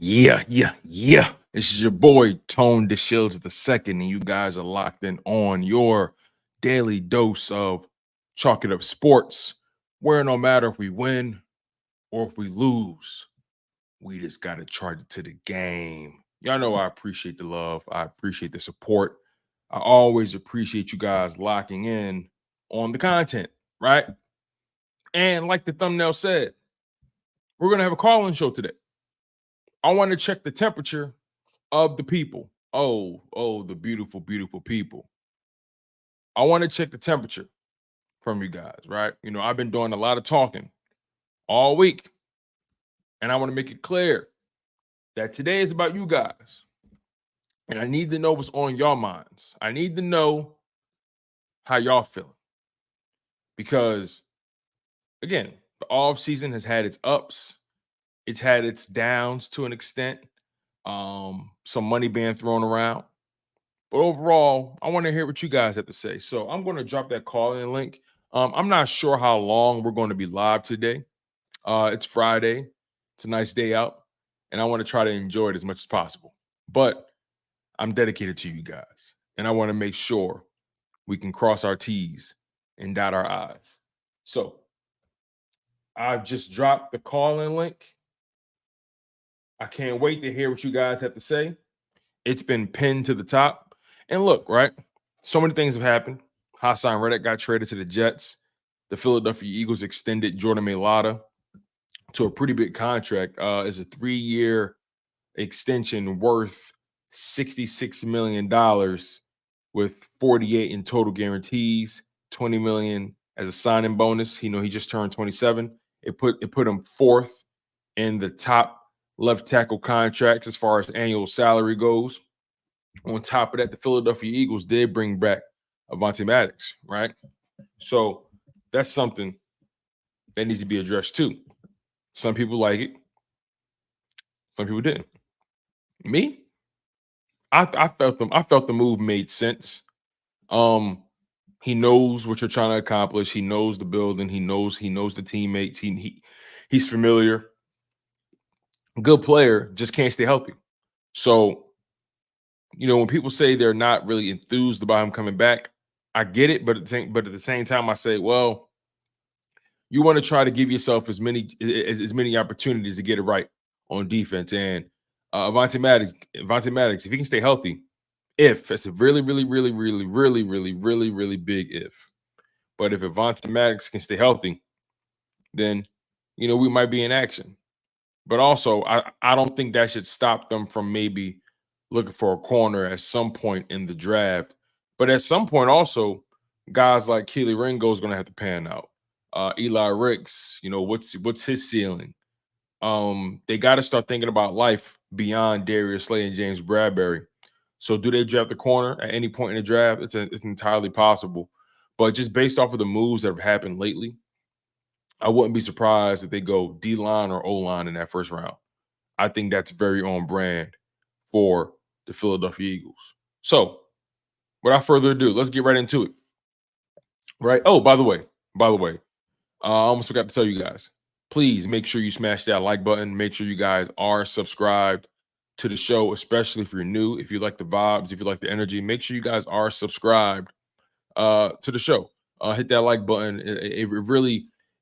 Yeah. This is your boy, Tone DeShields II, and you guys are locked in on your daily dose of Chalk It Up Sports, where no matter if we win or if we lose, we just got to charge it to the game. Y'all know I appreciate the love. I appreciate the support. I always appreciate you guys locking in on the content, right? And like the thumbnail said, we're going to have a call-in show today. I want to check the temperature of the people. Oh, the beautiful, beautiful people. I want to check the temperature from you guys, right? You know, I've been doing a lot of talking all week, and I want to make it clear that today is about you guys. And I need to know what's on your minds. I need to know how y'all feeling. Because, again, the offseason has had its ups. It's had its downs to an extent. Some money being thrown around. But overall, I want to hear what you guys have to say. So I'm going to drop that call-in link. I'm not sure how long we're going to be live today. It's Friday. It's a nice day out. And I want to try to enjoy it as much as possible. But I'm dedicated to you guys. And I want to make sure we can cross our T's and dot our I's. So I've just dropped the call-in link. I can't wait to hear what you guys have to say. It's been pinned to the top. And look, right? So many things have happened. Haason Reddick got traded to the Jets. The Philadelphia Eagles extended Jordan Mailata to a pretty big contract. It's a 3-year extension worth $66 million with 48 in total guarantees, 20 million as a signing bonus. He just turned 27. It put him fourth in the top left tackle contracts as far as annual salary goes. On top of that, the Philadelphia Eagles did bring back Avonte Maddox, right? So that's something that needs to be addressed too. Some people like it. Some people didn't. Me, I felt the move made sense. He knows what you're trying to accomplish. He knows the building. He knows the teammates. He's familiar. Good player, just can't stay healthy. So, when people say they're not really enthused about him coming back, I get it. But at the same time, I say, well, you want to try to give yourself as many opportunities to get it right on defense. And Avonte Maddox, if he can stay healthy, it's a really, really, really, really, really, really, really, really big if. But if Avonte Maddox can stay healthy, then we might be in action. But also, I don't think that should stop them from maybe looking for a corner at some point in the draft. But at some point, also, guys like Keely Ringo is going to have to pan out. Eli Ricks, what's his ceiling? They got to start thinking about life beyond Darius Slay and James Bradbury. So do they draft the corner at any point in the draft? It's entirely possible. But just based off of the moves that have happened lately, I wouldn't be surprised if they go D-line or O-line in that first round. I think that's very on brand for the Philadelphia Eagles. So without further ado, let's get right into it. Right? Oh, by the way, I almost forgot to tell you guys. Please make sure you smash that like button. Make sure you guys are subscribed to the show, especially if you're new. If you like the vibes, if you like the energy, make sure you guys are subscribed to the show. Hit that like button.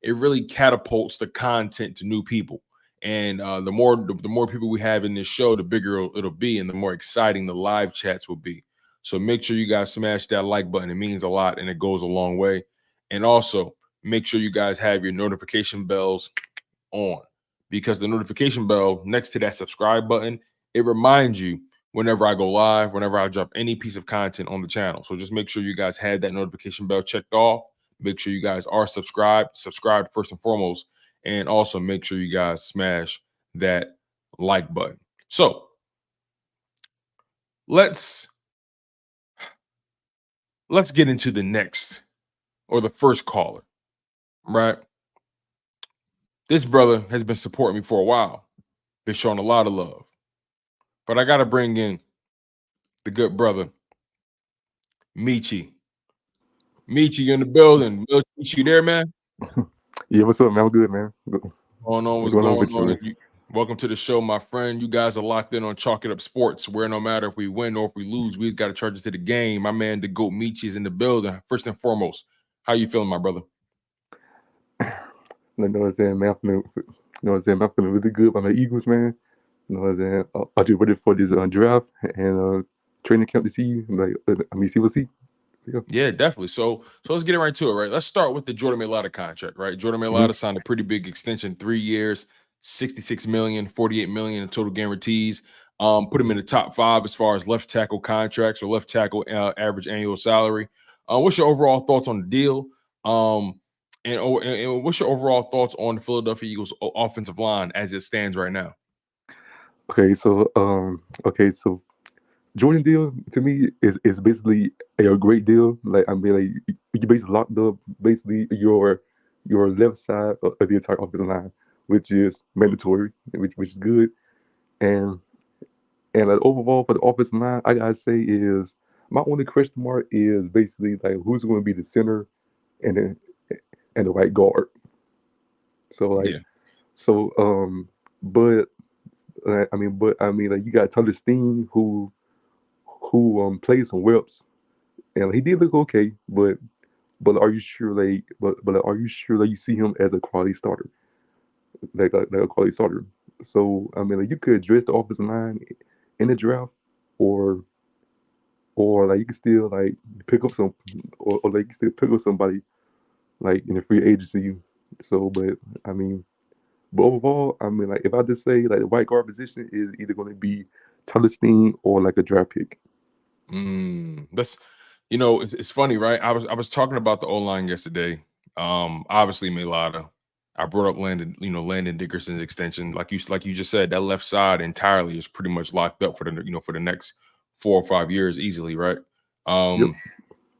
It really catapults the content to new people. And the more people we have in this show, the bigger it'll be, and the more exciting the live chats will be. So make sure you guys smash that like button. It means a lot, and it goes a long way. And also, make sure you guys have your notification bells on, because the notification bell next to that subscribe button, it reminds you whenever I go live, whenever I drop any piece of content on the channel. So just make sure you guys had that notification bell checked off. Make sure you guys are subscribed first and foremost, and also make sure you guys smash that like button. So let's get into the first caller, right? This brother has been supporting me for a while, been showing a lot of love. But I got to bring in the good brother, Michi. Michi, you in the building. Michi, you there, man? Yeah, what's up, man? I'm good, man. What's going on? What's going on with What's you, man? Welcome to the show, my friend. You guys are locked in on Chalk It Up Sports, where no matter if we win or if we lose, we got to charge it to the game. My man, the GOAT Michi, is in the building. First and foremost, how you feeling, my brother? You know what I'm saying, man? I'm feeling really good about my Eagles, man. You know what I'm saying? I just ready for this draft and training camp to see, see what's see. Yeah. Yeah, definitely. So let's get right to it, right? Let's start with the Jordan Mailata contract, right? Jordan hmm Mailata signed a pretty big extension, 3 years, 66 million, 48 million in total guarantees. Put him in the top five as far as left tackle contracts or left tackle average annual salary. What's your overall thoughts on the deal? Um, and what's your overall thoughts on the Philadelphia Eagles offensive line as it stands right now? Okay, so Jordan deal to me is basically a great deal. You basically locked up basically your left side of the entire offensive line, which is mandatory, which is good. And like overall for the offensive line, I gotta say is my only question mark is basically like who's going to be the center and the right guard. So like Yeah. but like you got Tyler Steen who plays some reps and he did look okay, but are you sure are you sure that you see him as a quality starter, like a quality starter? So like you could address the offensive line in the draft, or like you can still like pick up some, or like you can still pick up somebody like in the free agency. So, I mean, but overall, like if I just say like the white guard position is either going to be Tyler Steen or like a draft pick. That's it's funny, right? I was talking about the O line yesterday. Obviously Mailata. I brought up Landon Dickerson's extension. Like you just said, that left side entirely is pretty much locked up for the next 4 or 5 years easily, right? Yep. Um,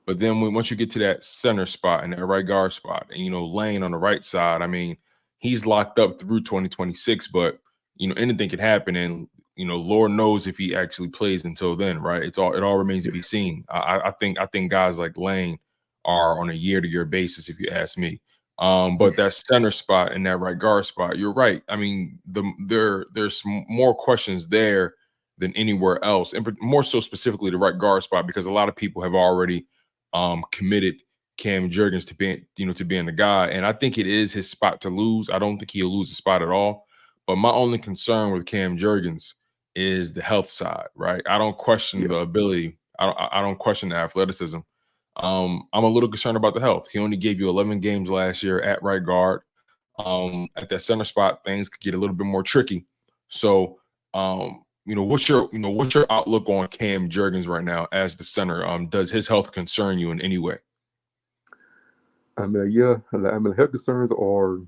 but then once you get to that center spot and that right guard spot, and Lane on the right side, I mean, he's locked up through 2026, but anything can happen, and Lord knows if he actually plays until then, right? It all remains to Yeah. be seen. I think guys like Lane are on a year-to-year basis, if you ask me. But that center spot and that right guard spot, you're right. I mean, there's more questions there than anywhere else, and more so specifically the right guard spot because a lot of people have already committed Cam Jurgens to being the guy, and I think it is his spot to lose. I don't think he'll lose the spot at all. But my only concern with Cam Jurgens is the health side, right? I don't question Yeah. the ability. I don't question the athleticism. I'm a little concerned about the health. He only gave you 11 games last year at right guard. At that center spot, things could get a little bit more tricky. So, what's your outlook on Cam Jurgens right now as the center? Does his health concern you in any way? Yeah, health concerns are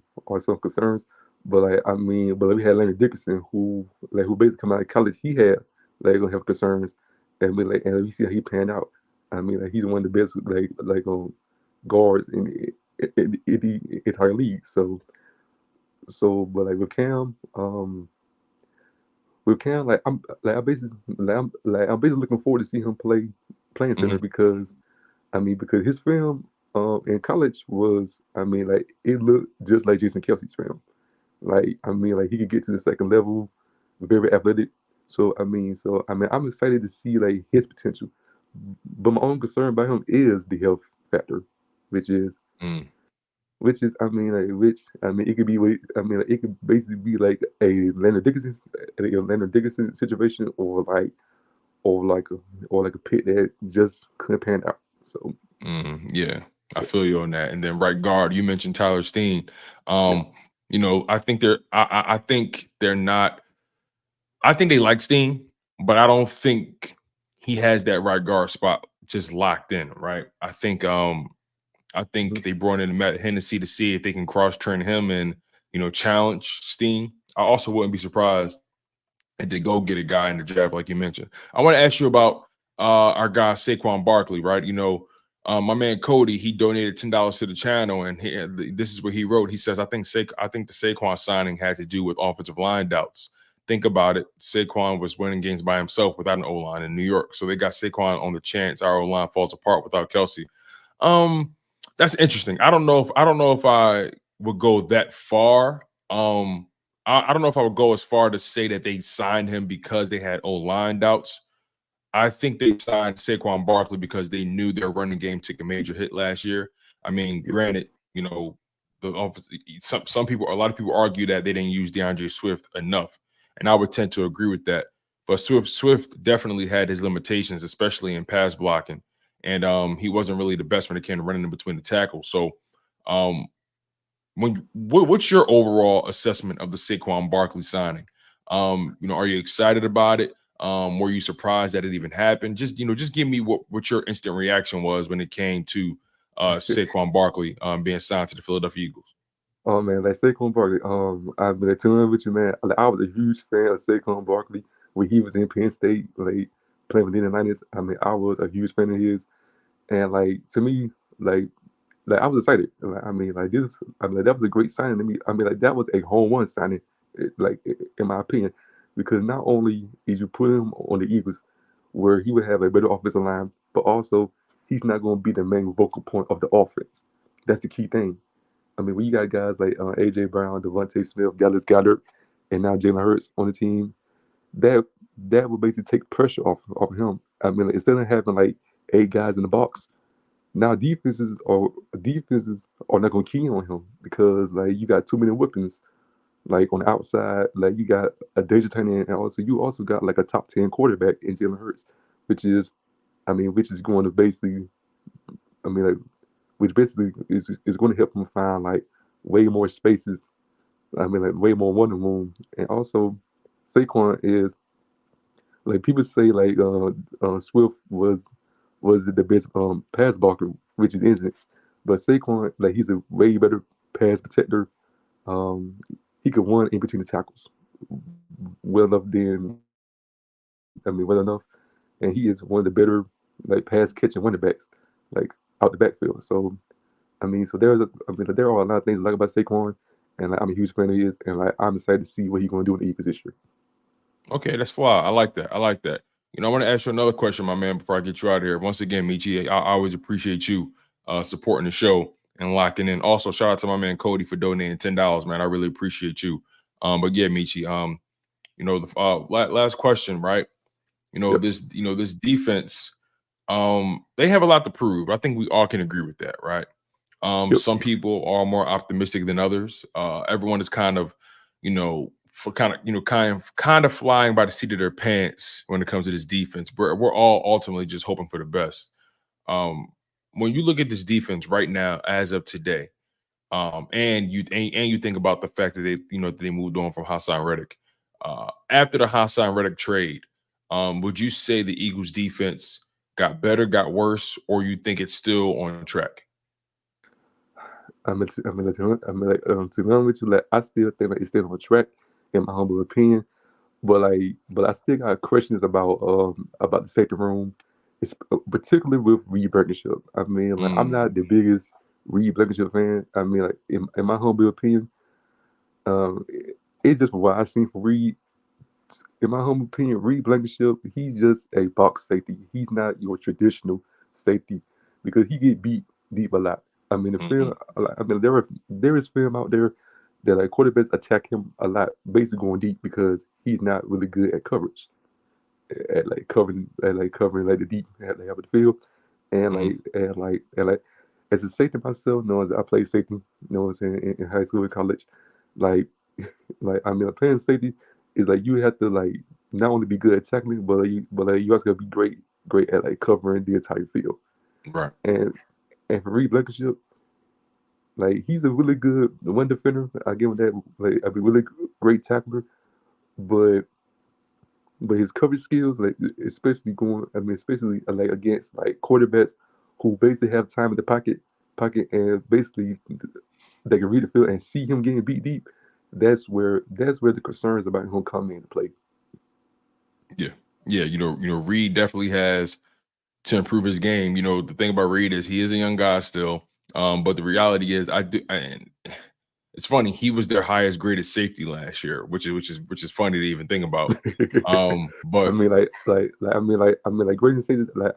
some concerns, but like, we had Landon Dickerson who basically come out of college, he had health concerns, and we see how he panned out. Like he's one of the best guards in the entire league. But like with Cam, I'm basically looking forward to see him playing center Mhm. because his film in college was, like it looked just like Jason Kelsey's film. Like he could get to the second level, very athletic. I'm excited to see like his potential. But my own concern about him is the health factor, which is Mm. it could be like, it could basically be like a Leonard Dickerson situation, or like a pit that just couldn't pan out. So Yeah, I yeah, feel you on that. And then right guard, you mentioned Tyler Steen. yeah, I think I think they're not. I think they like Steen, but I don't think he has that right guard spot just locked in. Right. I think mhm, they brought in Matt Hennessy to see if they can cross train him and challenge Steen. I also wouldn't be surprised and to go get a guy in the draft, like you mentioned. I want to ask you about our guy Saquon Barkley, right? My man Cody, he donated $10 to the channel, and this is what he wrote. He says, "I think the Saquon signing had to do with offensive line doubts. Think about it. Saquon was winning games by himself without an O line in New York, so they got Saquon on the chance our O line falls apart without Kelsey. Um, that's interesting. I don't know if I would go that far. I don't know if I would go as far to say that they signed him because they had O-line doubts. I think they signed Saquon Barkley because they knew their running game took a major hit last year. I mean, Yeah, granted, some people, a lot of people argue that they didn't use DeAndre Swift enough, and I would tend to agree with that. But Swift definitely had his limitations, especially in pass blocking, and he wasn't really the best when it came to running in between the tackles. So, um, what's your overall assessment of the Saquon Barkley signing? Are you excited about it? Were you surprised that it even happened? Just give me what your instant reaction was when it came to Saquon Barkley being signed to the Philadelphia Eagles. oh man, like Saquon Barkley. I've been tuning with you, man. Like, I was a huge fan of Saquon Barkley when he was in Penn State, like playing with the Niners. I mean, I was a huge fan of his, and like to me, like I was excited. Like, I mean, like this. I mean, like, that was a great signing to me. I mean, like that was a home run signing, in my opinion, because not only did you put him on the Eagles, where he would have a better offensive line, but also he's not going to be the main vocal point of the offense. That's the key thing. I mean, when you got guys like AJ Brown, DeVonta Smith, Dallas Goddard, and now Jalen Hurts on the team, that that would basically take pressure off of him. I mean, like, instead of having like 8 guys in the box, now defenses are not gonna key on him because like you got too many weapons like on the outside. Like you got a danger tight end, and also you also got like a top 10 quarterback in Jalen Hurts, which is which is going to basically I mean like which basically is going to help him find like way more spaces. I mean like way more running room, and also Saquon is like people say like Swift was the best pass blocker, which is isn't. But Saquon, like he's a way better pass protector. Um, he could run in between the tackles well enough, and he is one of the better like pass catching running backs, like out the backfield. So there are a lot of things I like about Saquon, and like, I'm a huge fan of his, and like I'm excited to see what he's going to do in the E position. Okay, that's fly. I like that. I like that. I want to ask you another question, my man, before I get you out of here. Once again, Michi, I always appreciate you supporting the show and locking in. Also, shout out to my man Cody for donating $10, man. I really appreciate you. But yeah, Michi, the last question, right? Yep, This defense, they have a lot to prove. I think we all can agree with that, right? yep. Some people are more optimistic than others. Everyone is kind of, for kind of flying by the seat of their pants when it comes to this defense. We're all ultimately just hoping for the best. Um, when you look at this defense right now, as of today, and you think about the fact that they moved on from Haason Reddick. After the Haason Reddick trade, would you say the Eagles defense got better, got worse, or you think it's still on track? To be honest with you, like I still think like it's still on track, in my humble opinion. But I still got questions about the safety room, it's particularly with Reed Blankenship. I mean, like I'm not Mm, the biggest Reed Blankenship fan. I mean, like in my humble opinion, it's just what I seen for Reed. In my humble opinion, Reed Blankenship, he's just a box safety. He's not your traditional safety because he get beat deep a lot. I mean, the mm-hmm. film. There is film out there that like quarterbacks attack him a lot, basically going deep because he's not really good at coverage, at like covering like the deep at the half of the field, Mm-hmm. and like as a safety myself, knowing that I played safety, what I'm saying, in high school and college, like playing safety is like you have to like not only be good at tackling, but you also gotta be great at like covering the entire field. Right. And for Reed Blankenship, like he's a really good one defender. I give him that. Like I mean, really great tackler, but his coverage skills, like especially especially like against like quarterbacks who basically have time in the pocket, and basically they can read the field and see him getting beat deep. That's where the concerns about him come into play. Yeah. Yeah. Reed definitely has to improve his game. The thing about Reed is he is a young guy still. But the reality is, and it's funny. He was their highest graded safety last year, which is funny to even think about. I But mean, like, great to say that. Like,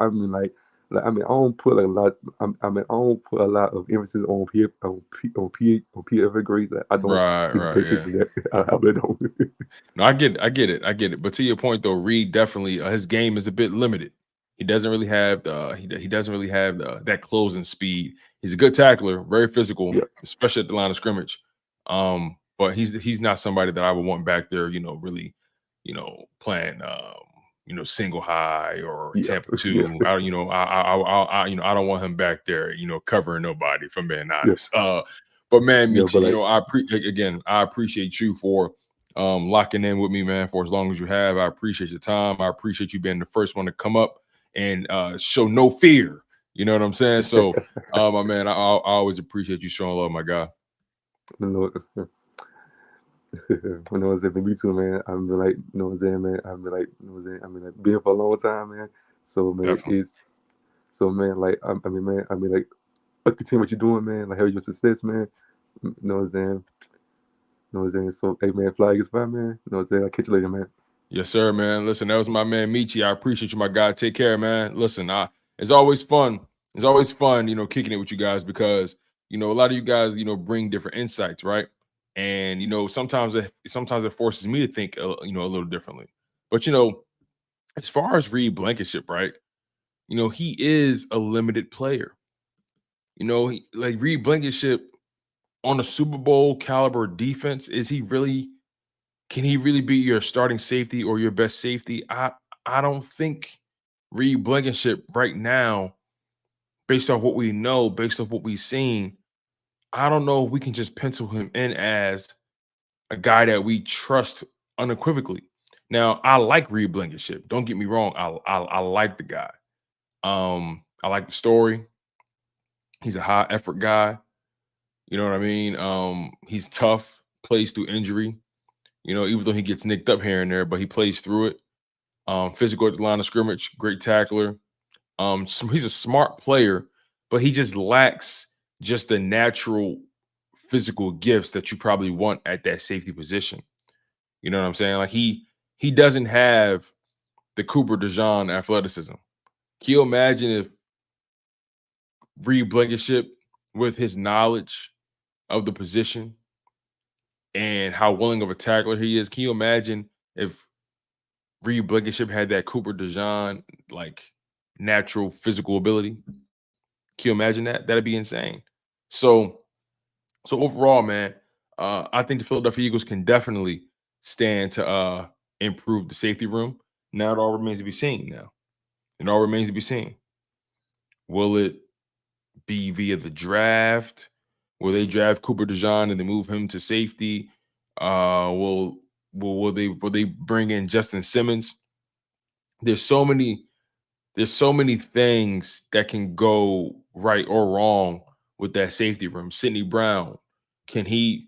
like I mean, I don't put like a lot. I mean, I don't put a lot of emphasis on PFF grades. Like, I don't even pay Right, yeah. attention to that. I really don't. No, I get it. But to your point though, Reed definitely his game is a bit limited. He doesn't really have he doesn't really have that closing speed. He's a good tackler, very physical, Yeah, especially at the line of scrimmage. But he's not somebody that I would want back there, really, playing single high or yeah, Tampa yeah, two. I don't want him back there, covering nobody. If I'm being yeah, honest. But man, yeah. Michi, But like, again, I appreciate you for locking in with me, man, for as long as you have. I appreciate your time. I appreciate you being the first one to come up and show no fear. You know what I'm saying? So, my man, I always appreciate you showing love, my guy. you know, you know what I'm saying? Me too, man. I've been like, you know what I'm saying, man. I've been like, you know what I'm saying. I mean, like, being for a long time, man. So, man, Definitely. man, like, I mean, man, I mean, like, continue what you're doing, man. Like, have your success, man. You know what I'm saying? You know what I'm saying? So, hey, man, fly gets by, man. You know what I'm saying? I'll catch you later, man. Yes, sir, man. Listen, that was my man Michi. I appreciate you, my guy. Take care, man. Listen, it's always fun. It's always fun, kicking it with you guys because a lot of you guys, bring different insights, right? And sometimes it forces me to think, a little differently. But as far as Reed Blankenship, right? He is a limited player. Like Reed Blankenship on a Super Bowl caliber defense, can he really be your starting safety or your best safety? I don't think Reed Blankenship right now, based off what we know, based off what we've seen, I don't know if we can just pencil him in as a guy that we trust unequivocally. Now, I like Reed Blankenship. Don't get me wrong. I like the guy. I like the story. He's a high effort guy. You know what I mean? He's tough, plays through injury. Even though he gets nicked up here and there, but he plays through it. Physical at the line of scrimmage, great tackler. He's a smart player, but he just lacks just the natural physical gifts that you probably want at that safety position. You know what I'm saying? Like he doesn't have the Cooper DeJean athleticism. Can you imagine if Reed Blankenship, with his knowledge of the position and how willing of a tackler he is, can you imagine if Reed Blankenship had that Cooper DeJean like natural physical ability? Can you imagine that? That'd be insane. So, so overall, man, I think the Philadelphia Eagles can definitely stand to improve the safety room. Now it all remains to be seen. Now it all remains to be seen. Will it be via the draft? Will they draft Cooper DeJean and then move him to safety? Will they bring in Justin Simmons? There's so many there's so many things that can go right or wrong with that safety room. Sidney Brown, can he,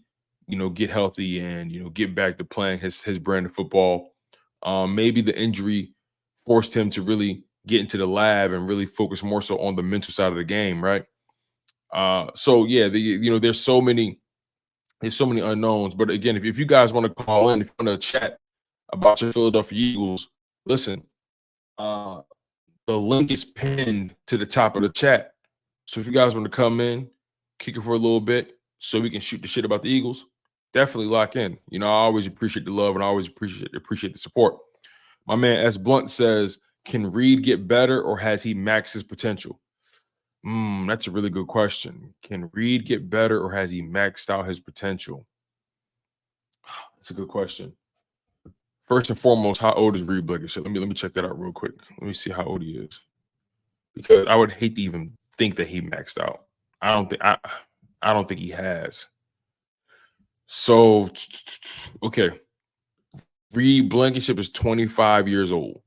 get healthy and get back to playing his brand of football? Maybe the injury forced him to really get into the lab and really focus more so on the mental side of the game, right? So yeah, there's so many unknowns. But again, if you guys want to call in, if you want to chat about your Philadelphia Eagles, listen. Uh, the link is pinned to the top of the chat. So if you guys want to come in, kick it for a little bit so we can shoot the shit about the Eagles, definitely lock in. I always appreciate the love and I always appreciate the support. My man S. Blunt says, can Reed get better or has he maxed his potential? That's a really good question. Can Reed get better or has he maxed out his potential? That's a good question. First and foremost, how old is Reed Blankenship? Let me check that out real quick. Let me see how old he is. Because I would hate to even think that he maxed out. I don't think he has. So okay. Reed Blankenship is 25 years old.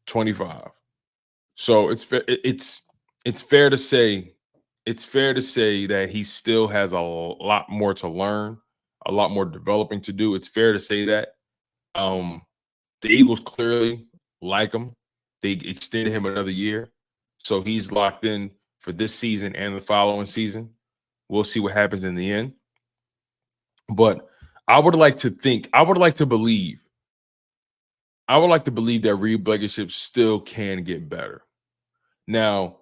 25. So it's fair to say that he still has a lot more to learn, a lot more developing to do. It's fair to say that. Um the Eagles clearly like him. They extended him another year. So he's locked in for this season and the following season. We'll see what happens in the end. But I would like to believe that Reed Blankenship still can get better. Now,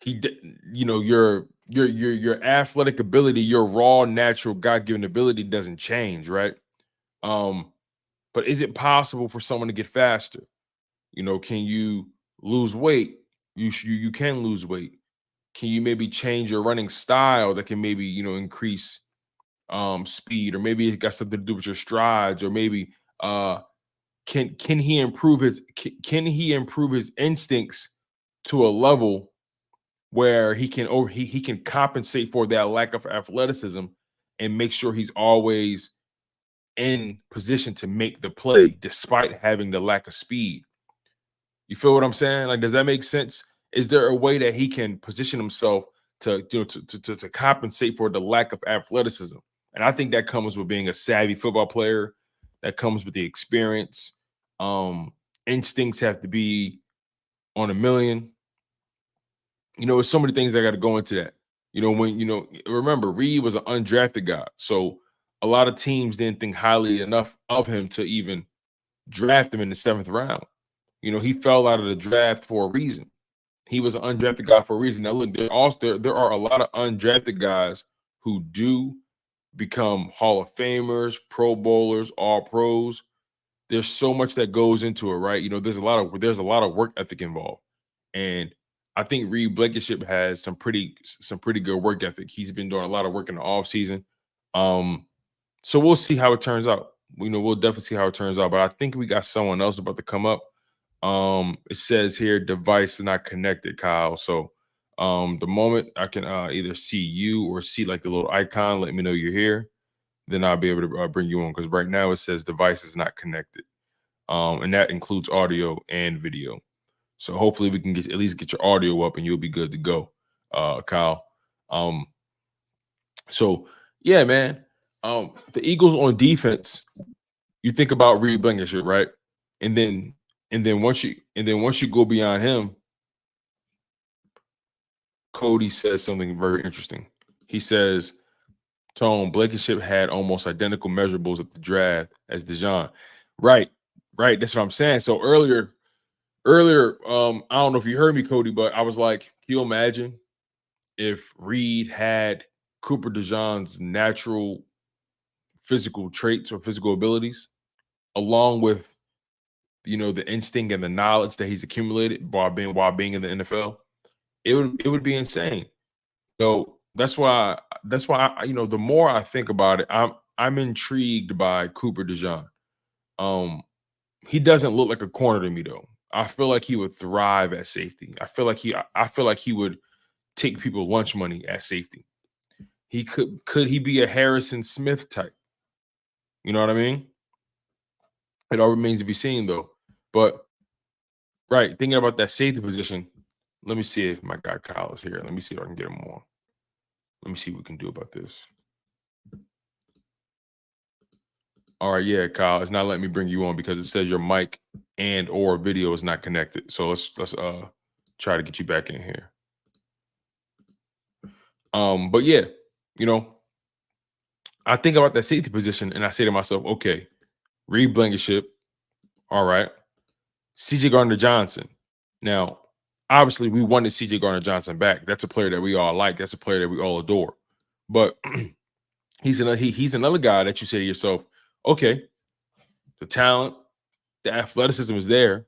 your athletic ability, your raw, natural, God-given ability doesn't change, right? But is it possible for someone to get faster? Can you lose weight? You can lose weight. Can you maybe change your running style that can maybe increase speed, or maybe it got something to do with your strides, or maybe can he improve his instincts to a level where he can compensate for that lack of athleticism and make sure he's always in position to make the play despite having the lack of speed. You feel what I'm saying? Like, does that make sense? Is there a way that he can position himself to to compensate for the lack of athleticism? And I think that comes with being a savvy football player. That comes with the experience. Instincts have to be on a million. There's so many things that got to go into that. Remember, Reed was an undrafted guy. So a lot of teams didn't think highly enough of him to even draft him in the 7th round. He fell out of the draft for a reason. He was an undrafted guy for a reason. Now, look, there are a lot of undrafted guys who do become Hall of Famers, Pro Bowlers, All Pros. There's so much that goes into it, right? There's a lot of work ethic involved, and I think Reed Blankenship has some pretty good work ethic. He's been doing a lot of work in the off season. So we'll see how it turns out. We'll definitely see how it turns out. But I think we got someone else about to come up. It says here device is not connected, Kyle. So the moment I can either see you or see like the little icon, let me know you're here. Then I'll be able to bring you on, because right now it says device is not connected. And that includes audio and video. So hopefully we can at least get your audio up and you'll be good to go, Kyle. So yeah, man. The Eagles on defense, you think about Reed Blankenship, right? And then once you go beyond him, Cody says something very interesting. He says, Tone, Blankenship had almost identical measurables at the draft as Dijon. Right. That's what I'm saying. So earlier, I don't know if you heard me, Cody, but I was like, can you imagine if Reed had Cooper DeJean's natural physical traits or physical abilities, along with the instinct and the knowledge that he's accumulated while being in the NFL? It would be insane. So that's why the more I think about it, I'm intrigued by Cooper DeJean. He doesn't look like a corner to me, though. I feel like he would thrive at safety. I feel like he would take people lunch money at safety. He could he be a Harrison Smith type? You know what I mean? It all remains to be seen, though. But right, thinking about that safety position, let me see if my guy Kyle is here. Let me see if I can get him on. Let me see what we can do about this. All right, yeah, Kyle, it's not letting me bring you on because it says your mic and or video is not connected. So let's try to get you back in here. But yeah, I think about that safety position and I say to myself, okay, Reed Blankenship, all right, CJ Gardner-Johnson. Now, obviously, we wanted CJ Gardner-Johnson back. That's a player that we all like. That's a player that we all adore. But he's another guy that you say to yourself, okay, the talent, the athleticism is there.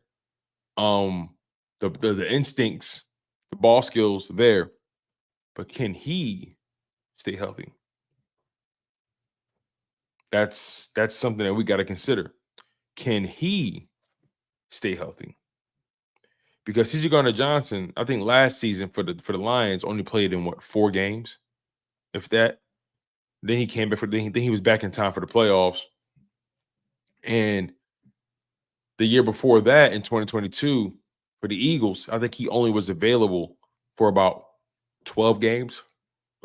The instincts, the ball skills are there. But can he stay healthy? That's something that we got to consider. Can he stay healthy? Because CJ Gardner-Johnson, I think last season for the Lions only played in 4 games, if that. Then he came back then he was back in time for the playoffs. And the year before that, in 2022, for the Eagles, I think he only was available for about 12 games,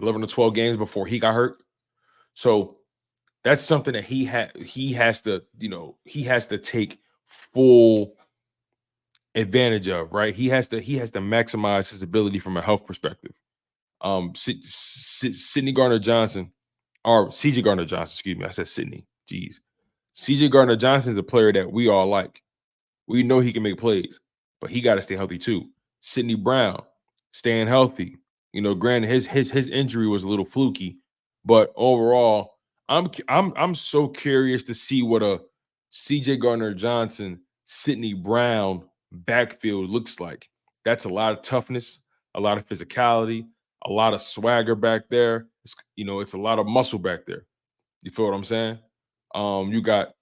11 to 12 games before he got hurt. So that's something that he has to take full advantage of, right? He has to maximize his ability from a health perspective. Sidney Gardner-Johnson, or CJ Gardner-Johnson, excuse me, I said Sidney. Jeez. CJ Gardner-Johnson is a player that we all like. We know he can make plays, but he got to stay healthy too. Sidney Brown, staying healthy. Granted, his injury was a little fluky, but overall, I'm so curious to see what a C.J. Gardner-Johnson, Sidney Brown backfield looks like. That's a lot of toughness, a lot of physicality, a lot of swagger back there. It's a lot of muscle back there. You feel what I'm saying? You got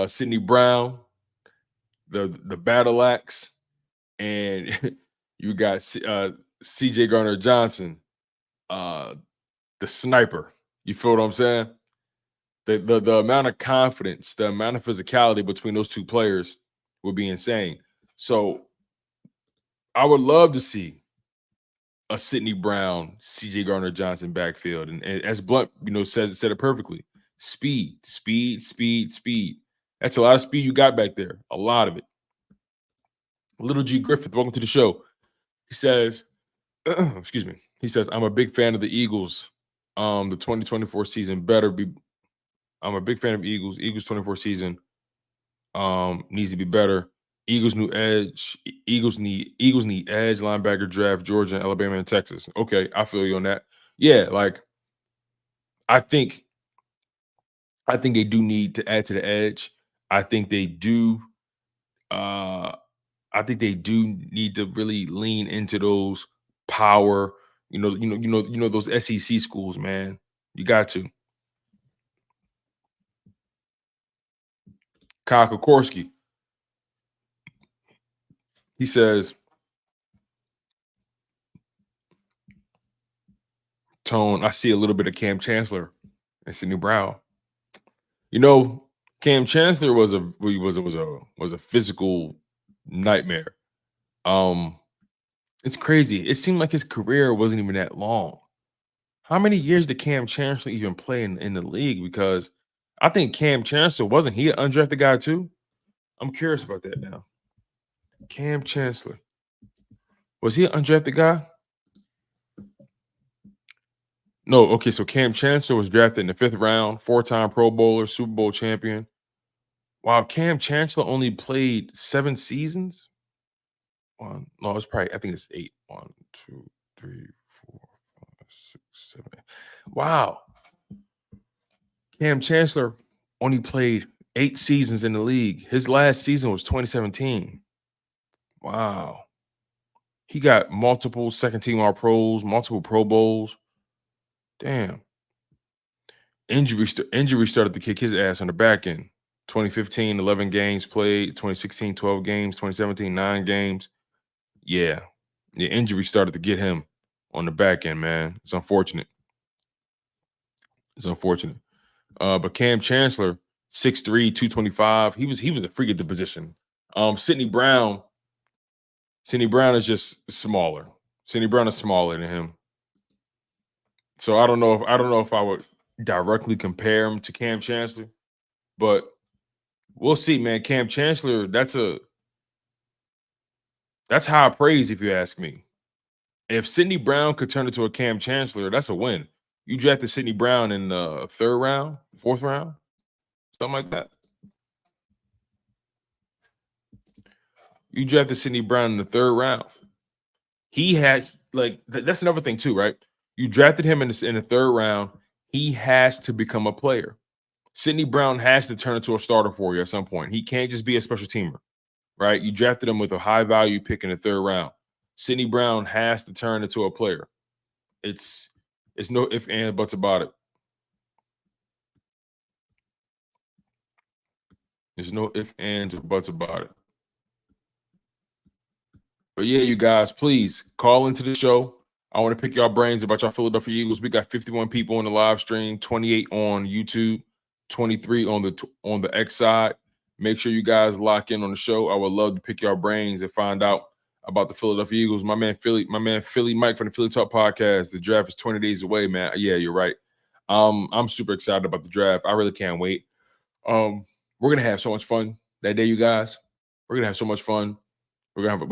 Sidney Brown, the battle axe, and you got C.J. Gardner-Johnson, uh, the sniper. You feel what I'm saying? The amount of confidence, the amount of physicality between those two players would be insane. So I would love to see a Sidney Brown, C.J. Gardner-Johnson backfield, and as Blunt said it perfectly. Speed, speed, speed, speed. That's a lot of speed you got back there. A lot of it. Little G Griffith, welcome to the show. He says, excuse me. He says, I'm a big fan of the Eagles. The 2024 season better be. I'm a big fan of Eagles. Eagles 24 season needs to be better. Eagles need edge linebacker draft Georgia, Alabama, and Texas. Okay, I feel you on that. Yeah, like I think they do need to add to the edge. I think they do. I think they do need to really lean into those power. Those SEC schools, man. You got to. Kyle Kokorski. He says, Tone, I see a little bit of Cam Chancellor and Sidney Brown. Cam Chancellor was a physical nightmare. It's crazy. It seemed like his career wasn't even that long. How many years did Cam Chancellor even play in the league? Because I think Cam Chancellor, wasn't he an undrafted guy too? I'm curious about that now. Cam Chancellor. Was he an undrafted guy? No, okay, so Cam Chancellor was drafted in the 5th round, 4-time Pro Bowler, Super Bowl champion. Wow, Cam Chancellor only played 7 seasons? I think it's 8. 1, 2, 3, 4, 5, 6, 7. Wow. Cam Chancellor only played 8 seasons in the league. His last season was 2017. Wow. He got multiple second-team All-Pros, multiple Pro Bowls. Damn. Injury started to kick his ass on the back end. 2015, 11 games played. 2016, 12 games. 2017, 9 games. Yeah. The injury started to get him on the back end, man. It's unfortunate. But Cam Chancellor, 6'3", 225. He was a freak at the position. Sidney Brown is just smaller. Sidney Brown is smaller than him. So I don't know if I would directly compare him to Cam Chancellor, but we'll see, man. Cam Chancellor, that's high praise if you ask me. If Sidney Brown could turn into a Cam Chancellor, that's a win. You drafted Sidney Brown in the 3rd round, 4th round, something like that. You drafted Sidney Brown in the 3rd round. He had that's another thing too, right? You drafted him in the 3rd round. He has to become a player. Sidney Brown has to turn into a starter for you at some point. He can't just be a special teamer, right? You drafted him with a high value pick in the 3rd round. Sidney Brown has to turn into a player. It's no ifs, ands, buts about it. There's no ifs, ands, or buts about it. But yeah, you guys, please call into the show. I want to pick y'all brains about y'all Philadelphia Eagles. We got 51 people on the live stream, 28 on YouTube, 23 on the X side. Make sure you guys lock in on the show. I would love to pick y'all brains and find out about the Philadelphia Eagles. My man Philly Mike from the Philly Talk Podcast. The draft is 20 days away, man. Yeah, you're right. I'm super excited about the draft. I really can't wait. We're gonna have so much fun that day, you guys. We're gonna have so much fun. We're gonna have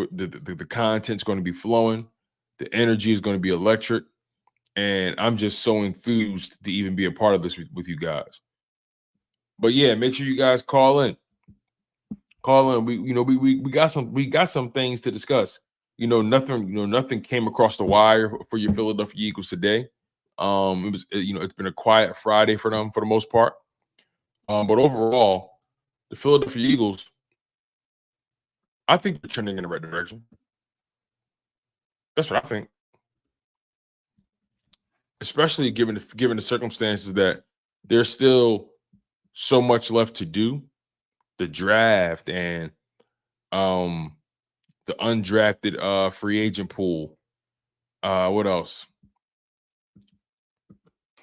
the content's going to be flowing. The energy is going to be electric, and I'm just so enthused to even be a part of this with you guys. But yeah, make sure you guys call in. We got some things to discuss. nothing came across the wire for your Philadelphia Eagles today. It's been a quiet Friday for them for the most part. But overall, the Philadelphia Eagles, I think they're trending in the right direction. That's what I think. Especially given the circumstances that there's still so much left to do. The draft and the undrafted free agent pool. What else?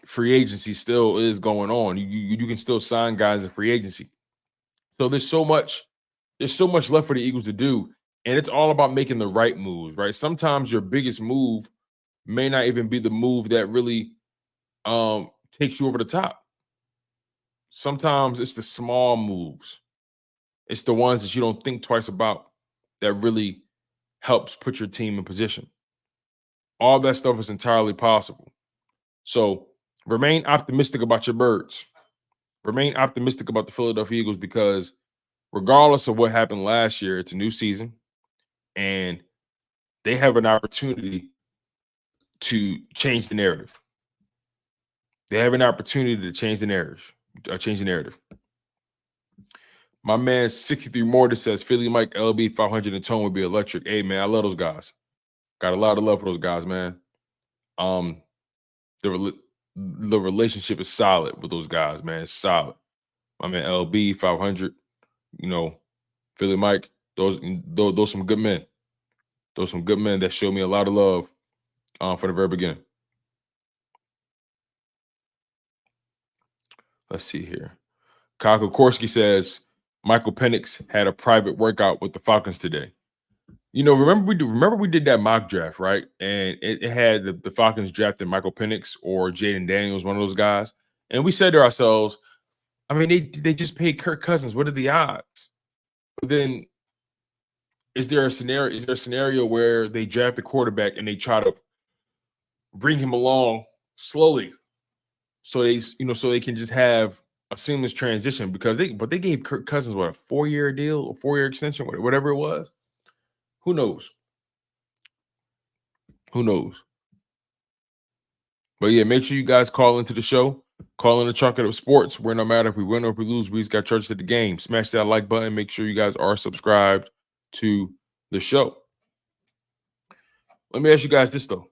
Free agency still is going on. You can still sign guys in free agency. So there's so much left for the Eagles to do, and it's all about making the right moves, right? Sometimes your biggest move may not even be the move that really takes you over the top. Sometimes it's the small moves. It's the ones that you don't think twice about that really helps put your team in position. All that stuff is entirely possible. So remain optimistic about your birds. Remain optimistic about the Philadelphia Eagles because regardless of what happened last year, it's a new season and they have an opportunity to change the narrative. They have an opportunity to change the narrative. My man 63 Mortar says Philly Mike, LB 500 and Tone would be electric. Hey man, I love those guys. Got a lot of love for those guys, man. The relationship is solid with those guys, man. It's solid. My man LB 500, Philly Mike, those some good men. Those some good men that showed me a lot of love from the very beginning. Let's see here. Kyle Kokorski says Michael Penix had a private workout with the Falcons today. Remember we did that mock draft, right? And it had the Falcons drafting Michael Penix or Jaden Daniels, one of those guys. And we said to ourselves, I mean, they just paid Kirk Cousins. What are the odds? But then is there a scenario where they draft the quarterback and they try to bring him along slowly so they can just have a seamless transition because they gave Kirk Cousins a 4-year deal, a 4-year extension, whatever it was. Who knows? But yeah, make sure you guys call into the show. Call in the Chocolate of Sports, where no matter if we win or if we lose, we just got church at the game. Smash that like button. Make sure you guys are subscribed to the show. Let me ask you guys this, though.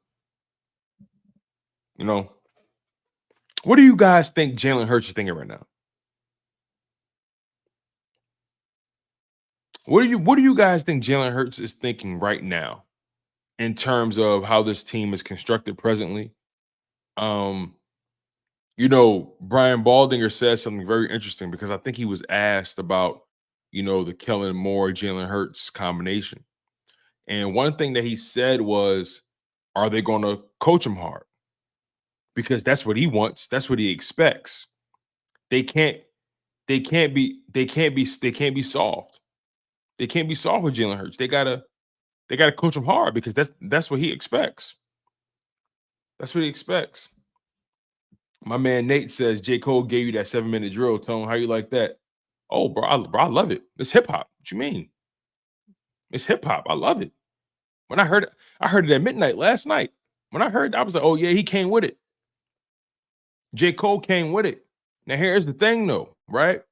What do you guys think Jalen Hurts is thinking right now? What do you guys think Jalen Hurts is thinking right now in terms of how this team is constructed presently? Brian Baldinger says something very interesting because I think he was asked about, the Kellen Moore, Jalen Hurts combination. And one thing that he said was, are they going to coach him hard? Because that's what he wants. That's what he expects. They can't be solved. They can't be solved with Jalen Hurts. They gotta coach him hard because that's what he expects. That's what he expects. My man Nate says J. Cole gave you that 7-minute drill, Tone. How you like that? Oh, bro, I love it. It's hip hop. What you mean? It's hip hop. I love it. When I heard it at midnight last night. When I heard it, I was like, oh yeah, he came with it. J. Cole came with it. Now here's the thing, though, right?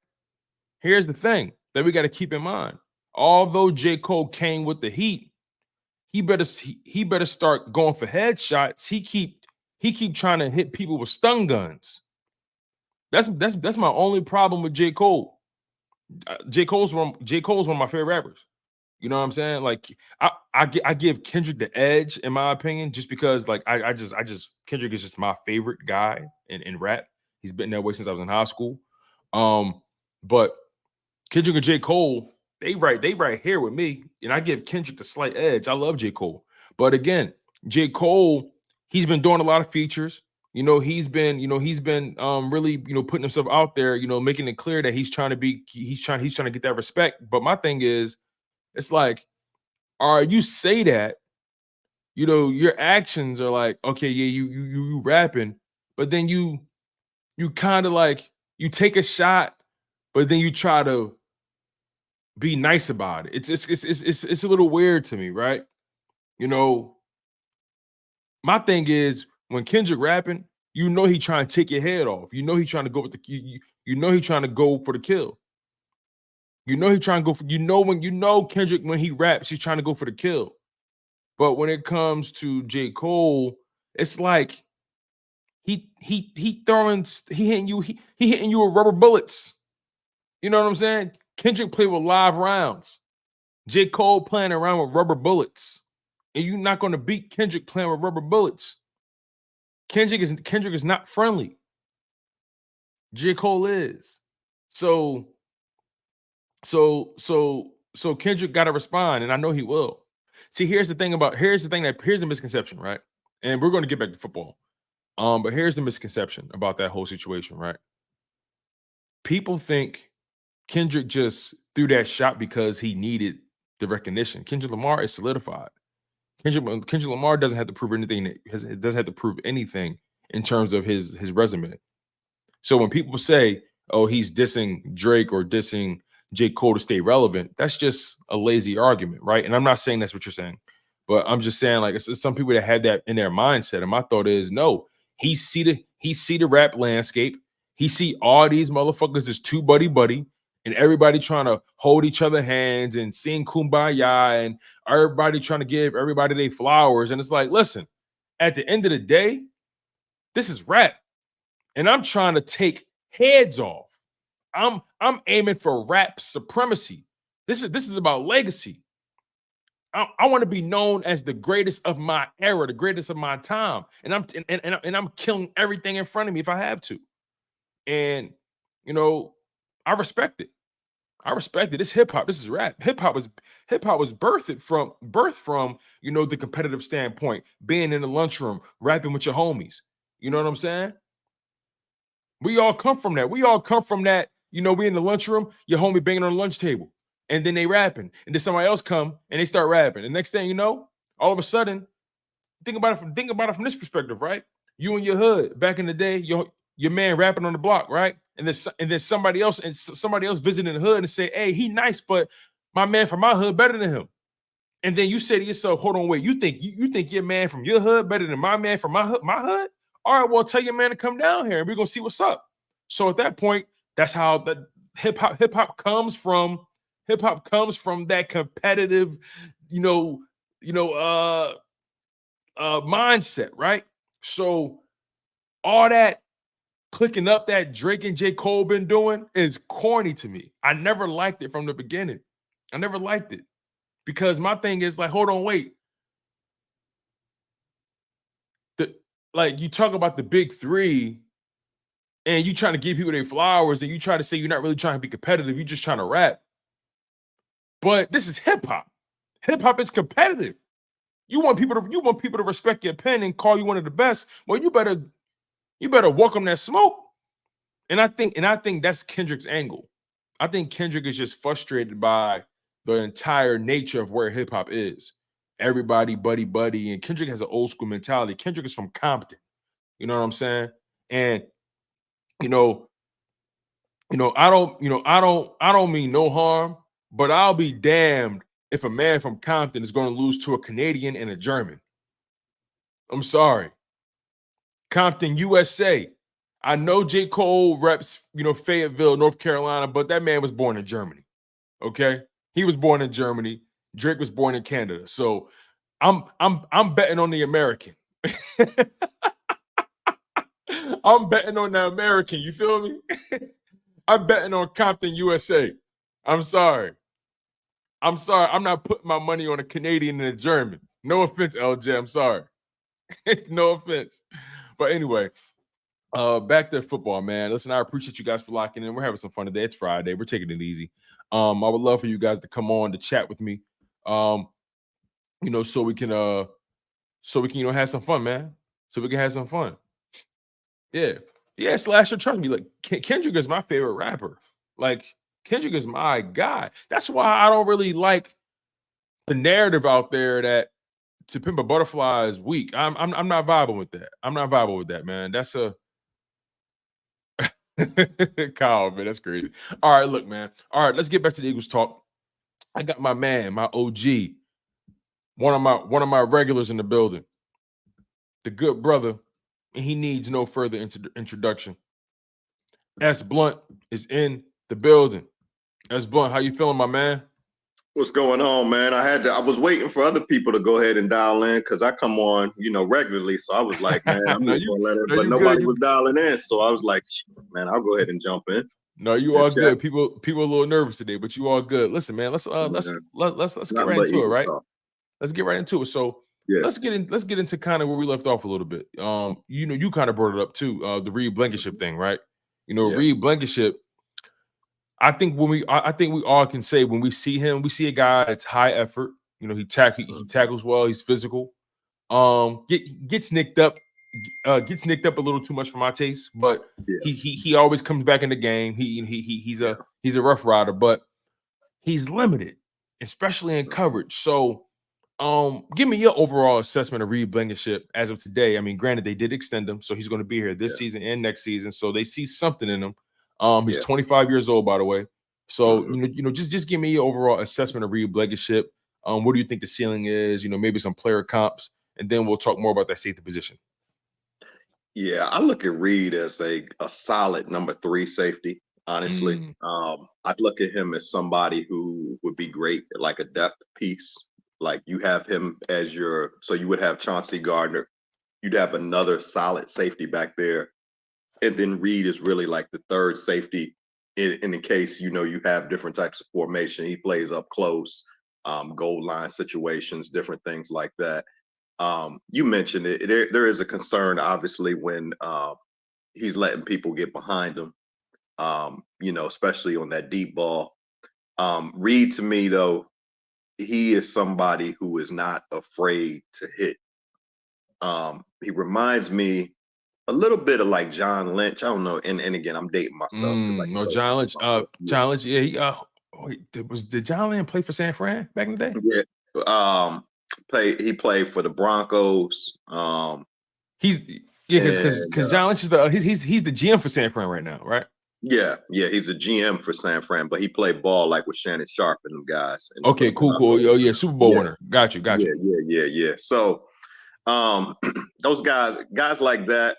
Here's the thing that we got to keep in mind. Although J. Cole came with the heat, he better start going for headshots. He keep trying to hit people with stun guns. That's my only problem with J. Cole. J. Cole's one of my favorite rappers. You know what I'm saying? Like I give Kendrick the edge in my opinion, just because like I just Kendrick is just my favorite guy in rap. He's been that way since I was in high school. But Kendrick and J. Cole, they right here with me, and I give Kendrick the slight edge. I love J. Cole, but again, J. Cole, he's been doing a lot of features. He's been really putting himself out there. Making it clear that he's trying to get that respect. But my thing is, it's like, all right, you say that, your actions are like, okay, yeah, you rapping, but then you kind of like you take a shot, but then you try to be nice about it. It's a little weird to me, right? You know, my thing is when Kendrick rapping, you know he trying to take your head off. You know he trying to go with the you know he trying to go for the kill. You know he trying to go for Kendrick when he raps, he's trying to go for the kill. But when it comes to J. Cole, it's like he hitting you with rubber bullets. You know what I'm saying? Kendrick played with live rounds. J. Cole playing around with rubber bullets. And you're not going to beat Kendrick playing with rubber bullets. Kendrick is not friendly. J. Cole is. So Kendrick got to respond, and I know he will. See, here's the misconception, right? And we're going to get back to football. But here's the misconception about that whole situation, right? People think Kendrick just threw that shot because he needed the recognition. Kendrick Lamar is solidified. Kendrick Lamar doesn't have to prove anything. It doesn't have to prove anything in terms of his resume. So when people say, "Oh, he's dissing Drake or dissing J. Cole to stay relevant," that's just a lazy argument, right? And I'm not saying that's what you're saying, but I'm just saying like it's some people that had that in their mindset. And my thought is, no, he see the rap landscape. He see all these motherfuckers as too buddy, and everybody trying to hold each other hands and sing kumbaya, and everybody trying to give everybody their flowers. And it's like, listen, at the end of the day, this is rap. And I'm trying to take heads off. I'm aiming for rap supremacy. This is about legacy. I want to be known as the greatest of my era, the greatest of my time, and I'm killing everything in front of me if I have to. And you know, I respect it. I respect it. It's hip hop. This is rap. Hip hop was birthed from the competitive standpoint, being in the lunchroom, rapping with your homies. You know what I'm saying? We all come from that. We all come from that. We in the lunchroom, your homie banging on the lunch table, and then they rapping, and then somebody else come and they start rapping. And next thing you know, all of a sudden, think about it from this perspective, right? You in your hood back in the day, your man rapping on the block, right? And then somebody else visiting the hood and say, "Hey, he nice, but my man from my hood better than him." And then you say to yourself, "Hold on, wait. You think your man from your hood better than my man from my hood? All right, well, tell your man to come down here and we're gonna see what's up." So at that point, that's how the hip hop comes from. Hip hop comes from that competitive, mindset, right? So all that clicking up that Drake and J. Cole been doing is corny to me. I never liked it from the beginning. I never liked it because my thing is like, hold on, wait. Like you talk about the big three and you trying to give people their flowers and you try to say you're not really trying to be competitive, you're just trying to rap. But this is hip hop. Hip hop is competitive. You want people to respect your pen and call you one of the best. Well, you better welcome that smoke. And I think that's Kendrick's angle. I think Kendrick is just frustrated by the entire nature of where hip hop is. Everybody buddy, and Kendrick has an old school mentality. Kendrick is from Compton. You know what I'm saying? And I don't mean no harm, but I'll be damned if a man from Compton is going to lose to a Canadian and a German. I'm sorry. Compton, USA. I know J. Cole reps, Fayetteville, North Carolina, but that man was born in Germany. Okay? He was born in Germany. Drake was born in Canada. So I'm betting on the American. I'm betting on the American. You feel me? I'm betting on Compton, USA. I'm sorry. I'm not putting my money on a Canadian and a German. No offense, LJ. I'm sorry. No offense. But anyway, back to football, man. Listen, I appreciate you guys for locking in. We're having some fun today. It's Friday. We're taking it easy. I would love for you guys to come on to chat with me. So we can have some fun, man. So we can have some fun. Yeah. Yeah, Slasher, trust me. Like Kendrick is my favorite rapper. Like Kendrick is my guy. That's why I don't really like the narrative out there that To Pimp a Butterfly is weak. I'm not vibing with that. I'm not vibing with that, man. That's a Kyle, man. That's crazy. All right, look, man. All right, let's get back to the Eagles talk. I got my man, my OG, one of my regulars in the building, the good brother, and he needs no further introduction. S. Blunt is in the building. S. Blunt, how you feeling, my man? What's going on, man? I was waiting for other people to go ahead and dial in because I come on, regularly. So I was like, man, I'm just gonna let it. But nobody was dialing in, so I was like, man, I'll go ahead and jump in. No, you are good. People a little nervous today, but you all good. Listen, man, let's get right into it, right? Let's get right into it. So let's get into kind of where we left off a little bit. You kind of brought it up too, the Reed Blankenship thing, right? Reed Blankenship. I think we all can say when we see him, we see a guy that's high effort. He tackles well. He's physical. Gets nicked up a little too much for my taste, but he always comes back in the game. He's a rough rider, but he's limited, especially in coverage. So, give me your overall assessment of Reed Blankenship as of today. I mean, granted, they did extend him, so he's going to be here this season and next season. So they see something in him. He's 25 years old, by the way. So just give me your overall assessment of Reed Blankenship. What do you think the ceiling is? Maybe some player comps, and then we'll talk more about that safety position. Yeah, I look at Reed as a solid number 3 safety. Honestly, I'd look at him as somebody who would be great, like a depth piece. Like you have him as so you would have Chauncey Gardner. You'd have another solid safety back there. And then Reed is really like the third safety in the case, you have different types of formation. He plays up close, goal line situations, different things like that. You mentioned it. There is a concern, obviously, when he's letting people get behind him, especially on that deep ball. Reed, to me, though, he is somebody who is not afraid to hit. He reminds me a little bit of like John Lynch. I don't know. And again, I'm dating myself. No, John Lynch. John Lynch. Yeah, did John Lynch play for San Fran back in the day? Yeah. He played for the Broncos. Because John Lynch is he's the GM for San Fran right now, right? Yeah, he's a GM for San Fran, but he played ball like with Shannon Sharp and them guys. Okay, cool. Oh yeah, Super Bowl winner. Got you. Yeah. So, those guys like that,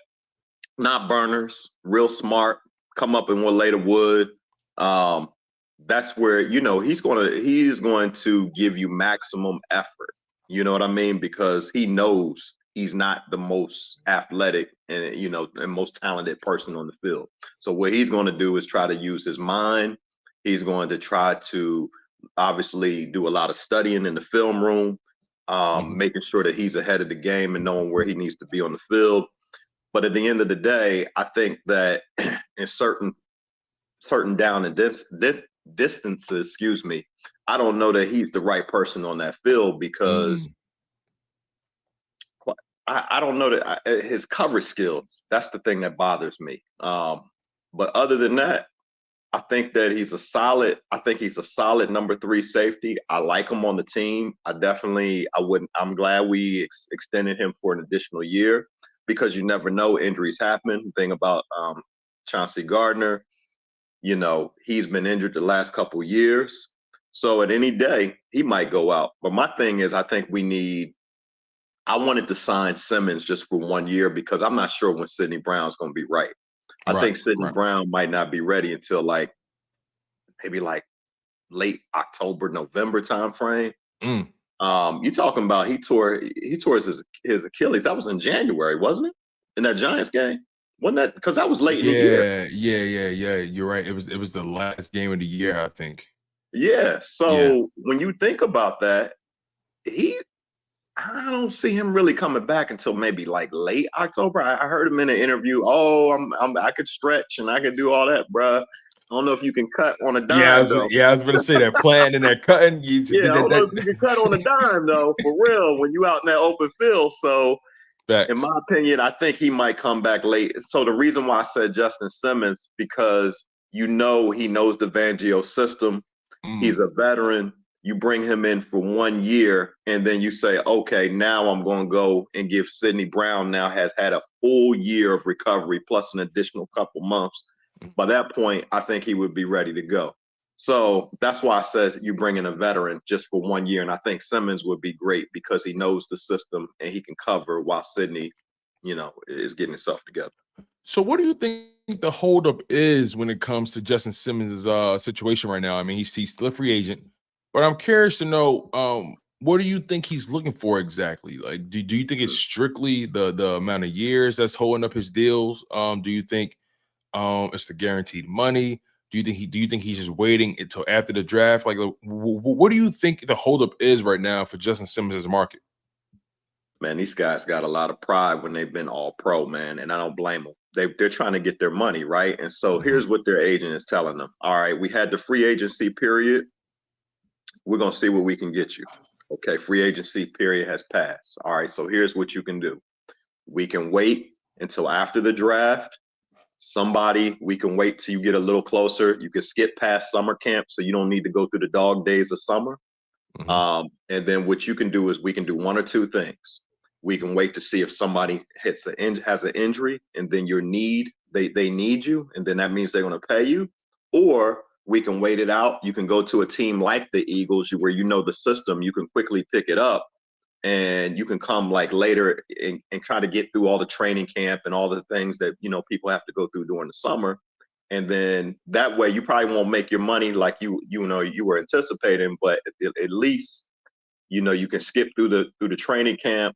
not burners, real smart, come up in what later would. That's where he's going to give you maximum effort. You know what I mean? Because he knows he's not the most athletic and and most talented person on the field. So what he's going to do is try to use his mind. He's going to try to obviously do a lot of studying in the film room, making sure that he's ahead of the game and knowing where he needs to be on the field. But at the end of the day, I think that in certain down and distances, I don't know that he's the right person on that field because I don't know that his coverage skills. That's the thing that bothers me. But other than that, I think that he's a solid number 3 safety. I like him on the team. I'm glad we extended him for an additional year because you never know, injuries happen. The thing about Chauncey Gardner, he's been injured the last couple of years. So at any day, he might go out. But my thing is, I think I wanted to sign Simmons just for 1 year because I'm not sure when Sidney Brown's going to be right. I think Sidney Brown might not be ready until maybe late October, November timeframe. You talking about he tore his Achilles. That was in January, wasn't it? In that Giants game, wasn't that? Because that was late in the year. Yeah. You're right. It was the last game of the year, I think. Yeah. So when you think about that, I don't see him really coming back until maybe late October. I heard him in an interview. Oh, I could stretch and I could do all that, bruh. I don't know if you can cut on a dime. I was going to say that planting and that cutting. I don't know if you can cut on a dime though, for real, when you out in that open field. So, in my opinion, I think he might come back late. So the reason why I said Justin Simmons because he knows the Fangio system. He's a veteran. You bring him in for 1 year, and then you say, okay, now I'm going to go and give Sidney Brown now has had a full year of recovery plus an additional couple months. By that point, I think he would be ready to go. So that's why I says you bring in a veteran just for 1 year. And I think Simmons would be great because he knows the system and he can cover while Sydney, is getting himself together. So what do you think the holdup is when it comes to Justin Simmons' situation right now? I mean, he's still a free agent, but I'm curious to know what do you think he's looking for exactly? Like, do you think it's strictly the amount of years that's holding up his deals? Do you think it's the guaranteed money? Do you think he's just waiting until after the draft? Like, what do you think the holdup is right now for Justin Simmons' market? Man, these guys got a lot of pride when they've been all pro, man, and I don't blame them. They're trying to get their money, right? And so here's what their agent is telling them. All right, we had the free agency period. We're going to see what we can get you. Okay, free agency period has passed. All right, so here's what you can do. We can wait until after the draft. We can wait till you get a little closer. You can skip past summer camp so you don't need to go through the dog days of summer. And then what you can do is we can do one or two things. We can wait to see if somebody has an injury and then they need you, and then that means they're going to pay you. Or we can wait it out. You can go to a team like the Eagles where you know the system. You can quickly pick it up, and you can come like later and try to get through all the training camp and all the things that people have to go through during the summer. And then that way you probably won't make your money like you were anticipating, but at least you can skip through the training camp.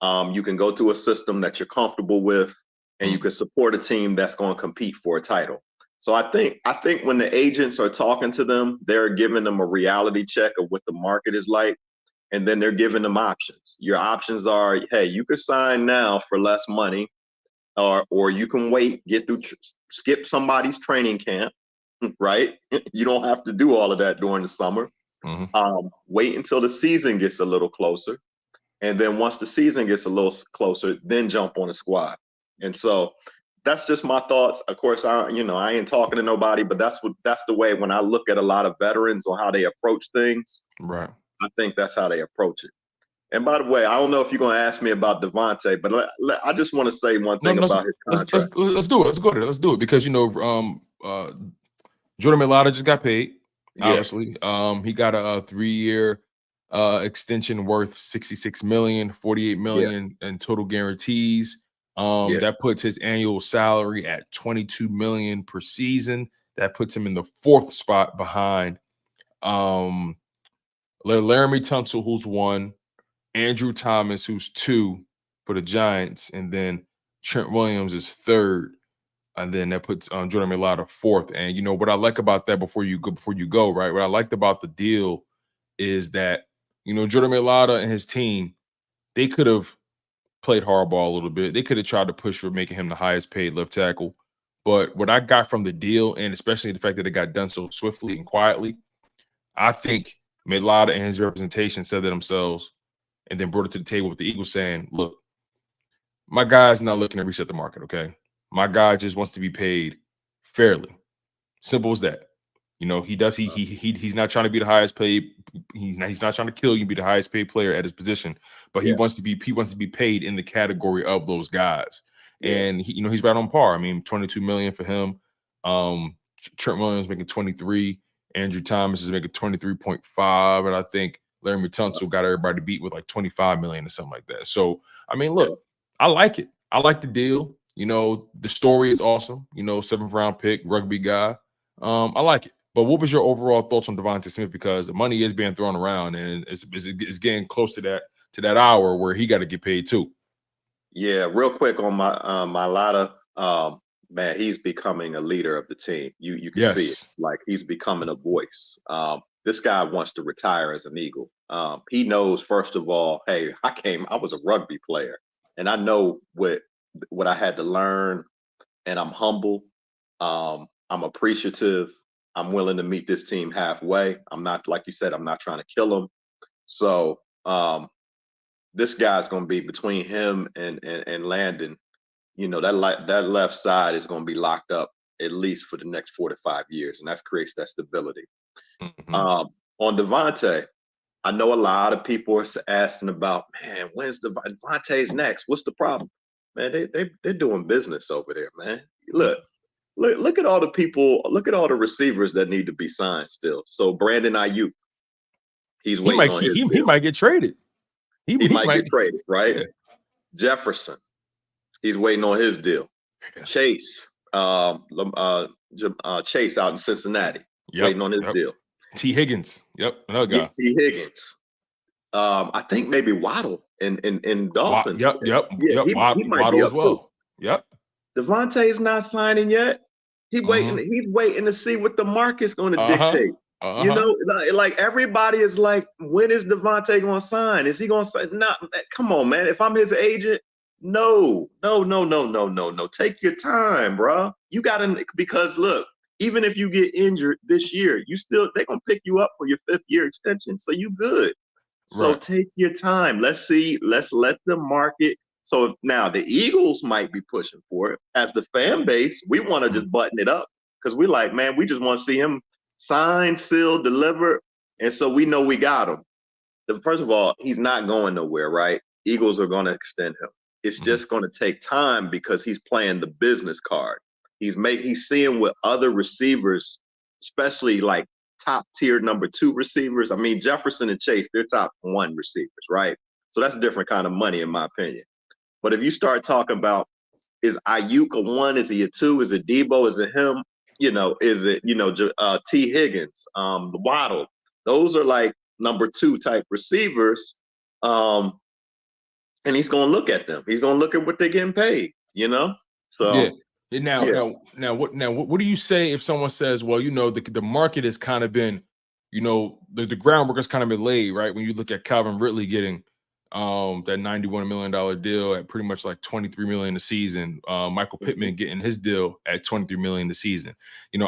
You can go to a system that you're comfortable with, and you can support a team that's going to compete for a title. So I think when the agents are talking to them, they're giving them a reality check of what the market is like, and then they're giving them options. Your options are, hey, you could sign now for less money, or you can wait, skip somebody's training camp, right? You don't have to do all of that during the summer. Wait until the season gets a little closer. And then once the season gets a little closer, then jump on the squad. And so that's just my thoughts. Of course, I ain't talking to nobody, but that's the way when I look at a lot of veterans on how they approach things. Right. I think that's how they approach it. And by the way, I don't know if you're going to ask me about DeVonta, but I just want to say one thing about his contract. Let's do it. Let's go there. Let's do it because Jordan Mailata just got paid. Obviously, he got a 3-year extension worth $66 million, $48 million in total guarantees. That puts his annual salary at $22 million per season. That puts him in the 4th spot behind Laramie Tunsil, who's 1, Andrew Thomas, who's 2 for the Giants, and then Trent Williams is 3rd, and then that puts Jordan Mailata 4th. And what I like about that before you go, right? What I liked about the deal is that Jordan Mailata and his team, they could have played hardball a little bit. They could have tried to push for making him the highest paid left tackle. But what I got from the deal, and especially the fact that it got done so swiftly and quietly, I think Mailata and his representation said to themselves and then brought it to the table with the Eagles saying, look, my guy's not looking to reset the market, okay? My guy just wants to be paid fairly. Simple as that. He's not trying to be the highest paid. He's not trying to kill you and be the highest paid player at his position, but he wants to be paid in the category of those guys. And he's right on par. I mean, $22 million for him. Trent Williams making 23. Andrew Thomas is making 23.5, and I think Laramie Tunsil got everybody beat with like 25 million or something like that. So, I mean, look, I like it. I like the deal. The story is awesome. 7th round pick, rugby guy. I like it. But what was your overall thoughts on DeVonta Smith? Because the money is being thrown around, and it's getting close to that hour where he got to get paid too. Yeah, real quick on Mailata. Man, he's becoming a leader of the team. You can see it. Like, he's becoming a voice. This guy wants to retire as an Eagle. He knows, first of all, hey, I was a rugby player, and I know what I had to learn, and I'm humble. I'm appreciative. I'm willing to meet this team halfway. I'm not, like you said, I'm not trying to kill them. So this guy's going to be between him and Landon. That left side is going to be locked up at least for the next 4 to 5 years, and that creates that stability. On DeVonta, I know a lot of people are asking about, man, when's DeVonta's next? What's the problem? Man, they're doing business over there, man. Look, look at all the people. Look at all the receivers that need to be signed still. So Brandon Ayuk, he's waiting on his he deal. might get traded. He Might might get traded, right? Yeah. Jefferson, he's waiting on his deal. Yeah. Chase, Chase out in Cincinnati, waiting on his deal. T. Higgins, another guy. T. Higgins. I think maybe Waddle in Dolphins. Yep. He might Waddle be as up well. too. Yep. DeVonta is not signing yet. He's waiting to see what the market's going to dictate. You know, like everybody is like, when is DeVonta going to sign? Is he going to sign? Not, come on, man. If I'm his agent, no. Take your time, bro. You got to, because look, even if you get injured this year, they're going to pick you up for your 5th-year extension. So you good. So take your time. Let's let the market. So now the Eagles might be pushing for it. As the fan base, we want to just button it up because we're like, man, we just want to see him sign, seal, deliver. And so we know we got him. First of all, he's not going nowhere, right? Eagles are going to extend him. It's just going to take time because he's playing the business card. He's seeing what other receivers, especially like top tier number 2 receivers. I mean, Jefferson and Chase, they're top 1 receivers, right? So that's a different kind of money, in my opinion. But if you start talking about, is Ayuk a 1? Is he a 2? Is it Debo? Is it him? You know, is it, T. Higgins, Waddle? Those are like number 2 type receivers. And he's going to look at them. He's going to look at what they're getting paid, So Now, what do you say if someone says, well, the market has kind of been, the groundwork has kind of been laid, right? When you look at Calvin Ridley getting that $91 million deal at pretty much like $23 million a season, Michael Pittman getting his deal at $23 million a season.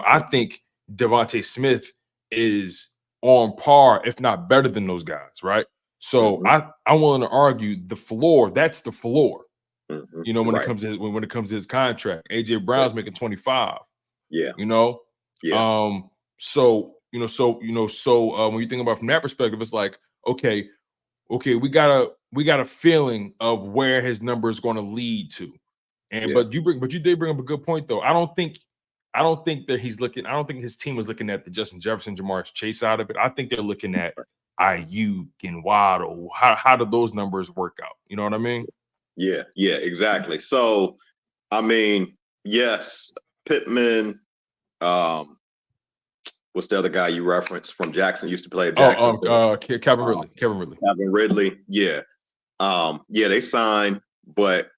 I think DeVonta Smith is on par, if not better than those guys, right? So I'm willing to argue the floor. That's the floor. When it comes to his contract, AJ Brown's making 25. Yeah. So when you think about it from that perspective, it's like, okay, we got a feeling of where his number is going to lead to. But you did bring up a good point though. I don't think that he's looking. I don't think his team is looking at the Justin Jefferson, Jamar Chase side of it. I think they're looking at Ayuk and Waddle. How do those numbers work out? You know what I mean? Yeah, exactly. So, I mean, yes, Pittman. What's the other guy you referenced from Jackson? Used to play at Jackson. Kevin Ridley. Kevin Ridley. Yeah. They signed, but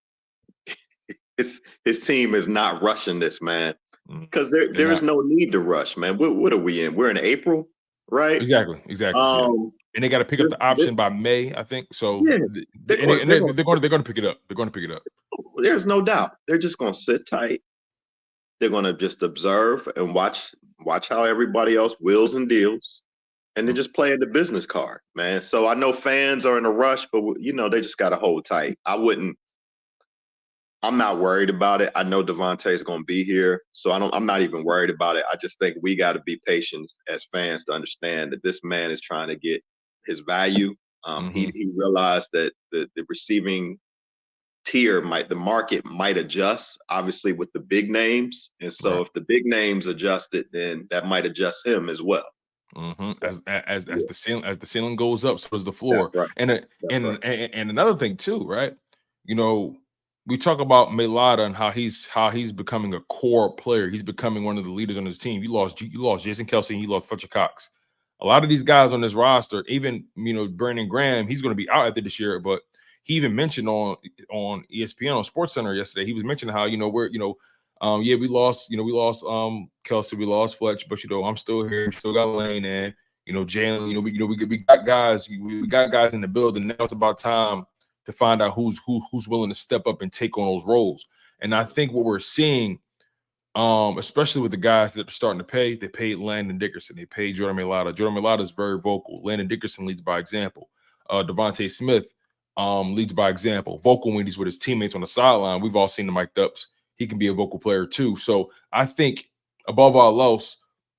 his team is not rushing this, man, because there is no need to rush, man. What are we in? We're in April, right? Exactly. And they got to pick up the option by May, I think. So they're going to pick it up. They're going to pick it up. There's no doubt. They're just going to sit tight. They're going to just observe and watch how everybody else wills and deals, and then just play the business card, man. So I know fans are in a rush, but they just got to hold tight. I'm not worried about it. I know DeVonta is going to be here, so I'm not even worried about it. I just think we got to be patient as fans to understand that this man is trying to get his value. He realized that the receiving tier the market might adjust, obviously with the big names, and so if the big names adjust it, then that might adjust him as well. As the ceiling goes up, so does the floor. Right. And another thing too, right? We talk about Mailata and how he's becoming a core player. He's becoming one of the leaders on his team. You lost Jason Kelce and you lost Fletcher Cox. A lot of these guys on this roster, even Brandon Graham, he's going to be out after this year, but he even mentioned on ESPN on SportsCenter yesterday. He was mentioning how we lost Kelce, we lost Fletch, but I'm still here. We still got Lane and Jalen. We got guys. We got guys in the building. Now it's about time to find out who's willing to step up and take on those roles. And I think what we're seeing, especially with the guys that are starting to pay, they paid Landon Dickerson, they paid Jordan Mailata. Jordan Mailata is very vocal. Landon Dickerson leads by example. DeVonta Smith leads by example. Vocal when he's with his teammates on the sideline. We've all seen the Mike Dupps. He can be a vocal player too. So I think above all else,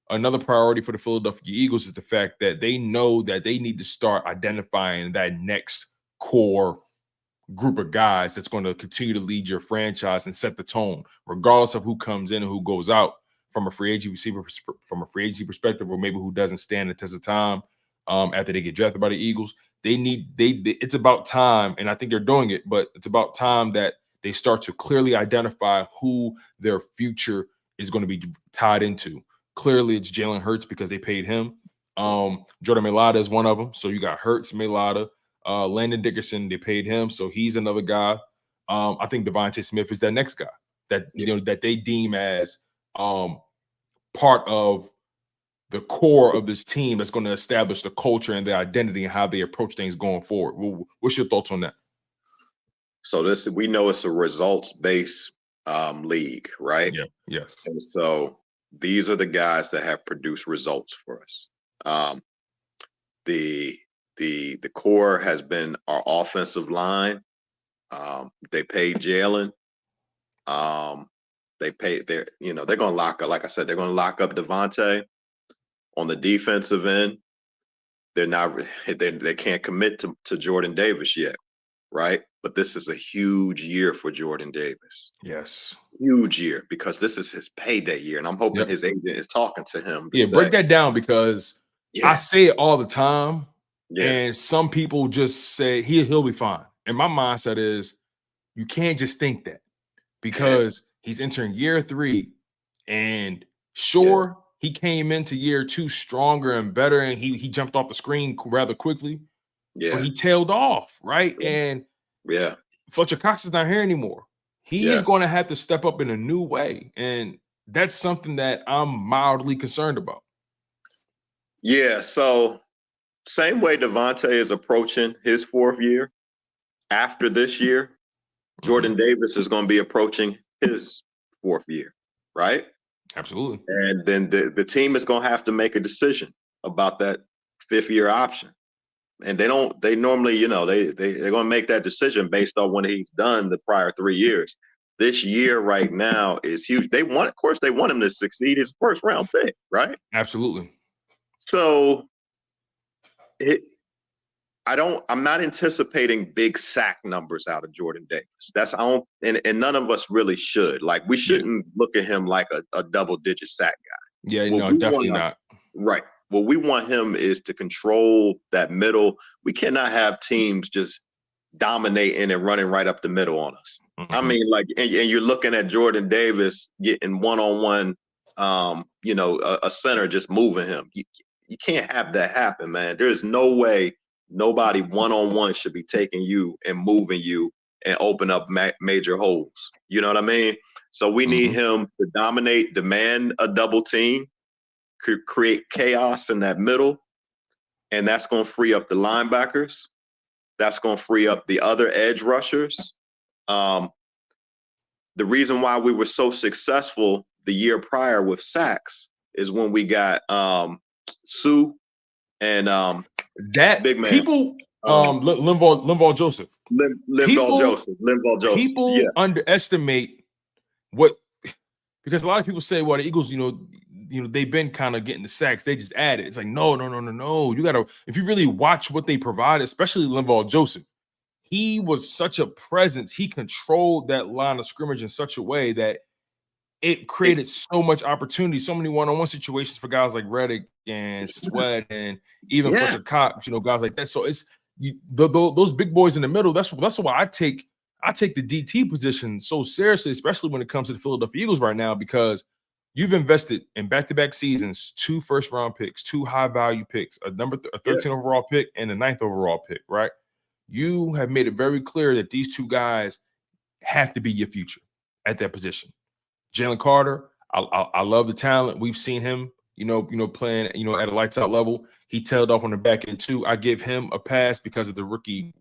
another priority for the Philadelphia Eagles is the fact that they know that they need to start identifying that next core group of guys that's going to continue to lead your franchise and set the tone, regardless of who comes in and who goes out from a free agency perspective, or maybe who doesn't stand the test of time after they get drafted by the Eagles. It's about time, and I think they're doing it, but it's about time that they start to clearly identify who their future is going to be tied into. Clearly, it's Jalen Hurts because they paid him. Jordan Mailata is one of them. So you got Hurts, Mailata, Landon Dickerson, they paid him, so he's another guy. I think DeVonta Smith is that next guy that that they deem as part of the core of this team that's going to establish the culture and the identity and how they approach things going forward. What's your thoughts on that? So we know it's a results-based league, right? Yeah. Yes. And so these are the guys that have produced results for us. The core has been our offensive line. They paid Jalen. They're going to lock up, like I said, they're going to lock up DeVonta. On the defensive end, they can't commit to Jordan Davis yet, right? But this is a huge year for Jordan Davis. Yes. Huge year, because this is his payday year. And I'm hoping his agent is talking to him. Break that down, because I say it all the time. And some people just say he'll be fine. And my mindset is you can't just think that, because he's entering year 3, and he came into year 2 stronger and better, and he jumped off the screen rather quickly. But he tailed off, right? And Fletcher Cox is not here anymore. He is going to have to step up in a new way, and that's something that I'm mildly concerned about. Yeah, so same way DeVonta is approaching his 4th year, after this year, Jordan Davis is going to be approaching his 4th year, right? Absolutely. And then the team is going to have to make a decision about that 5th year option. And they normally, they're going to make that decision based on when he's done the prior 3 years. This year right now is huge. Of course, they want him to succeed. His 1st round pick, right? Absolutely. So I'm not anticipating big sack numbers out of Jordan Davis. And none of us really should. Like, we shouldn't look at him like a double-digit sack guy. Yeah, no, definitely not. Right. What we want him is to control that middle. We cannot have teams just dominating and running right up the middle on us. I mean, like, and you're looking at Jordan Davis getting one-on-one, a center just moving him. You can't have that happen, man. There's no way nobody one-on-one should be taking you and moving you and open up major holes. You know what I mean? So we need him to dominate, demand a double team, create chaos in that middle, and that's going to free up the linebackers. That's going to free up the other edge rushers. The reason why we were so successful the year prior with sacks is when we got Sue and that big man. People, Linval Joseph. Linval Joseph. People underestimate because a lot of people say, well, the Eagles, they've been kind of getting the sacks. They just add it. It's like, no. You got to, if you really watch what they provide, especially Linval Joseph, he was such a presence. He controlled that line of scrimmage in such a way that it created so much opportunity, so many one-on-one situations for guys like Reddick and Sweat and even Fletcher Cox, guys like that. So it's those big boys in the middle. That's why I take the DT position so seriously, especially when it comes to the Philadelphia Eagles right now, because you've invested in back-to-back seasons 2 first-round picks, 2 high-value picks, a 13 overall pick, and a 9th overall pick, right? You have made it very clear that these 2 guys have to be your future at that position. Jalen Carter, I love the talent. We've seen him, playing, at a lights out level. He tailed off on the back end too. I give him a pass because of the rookie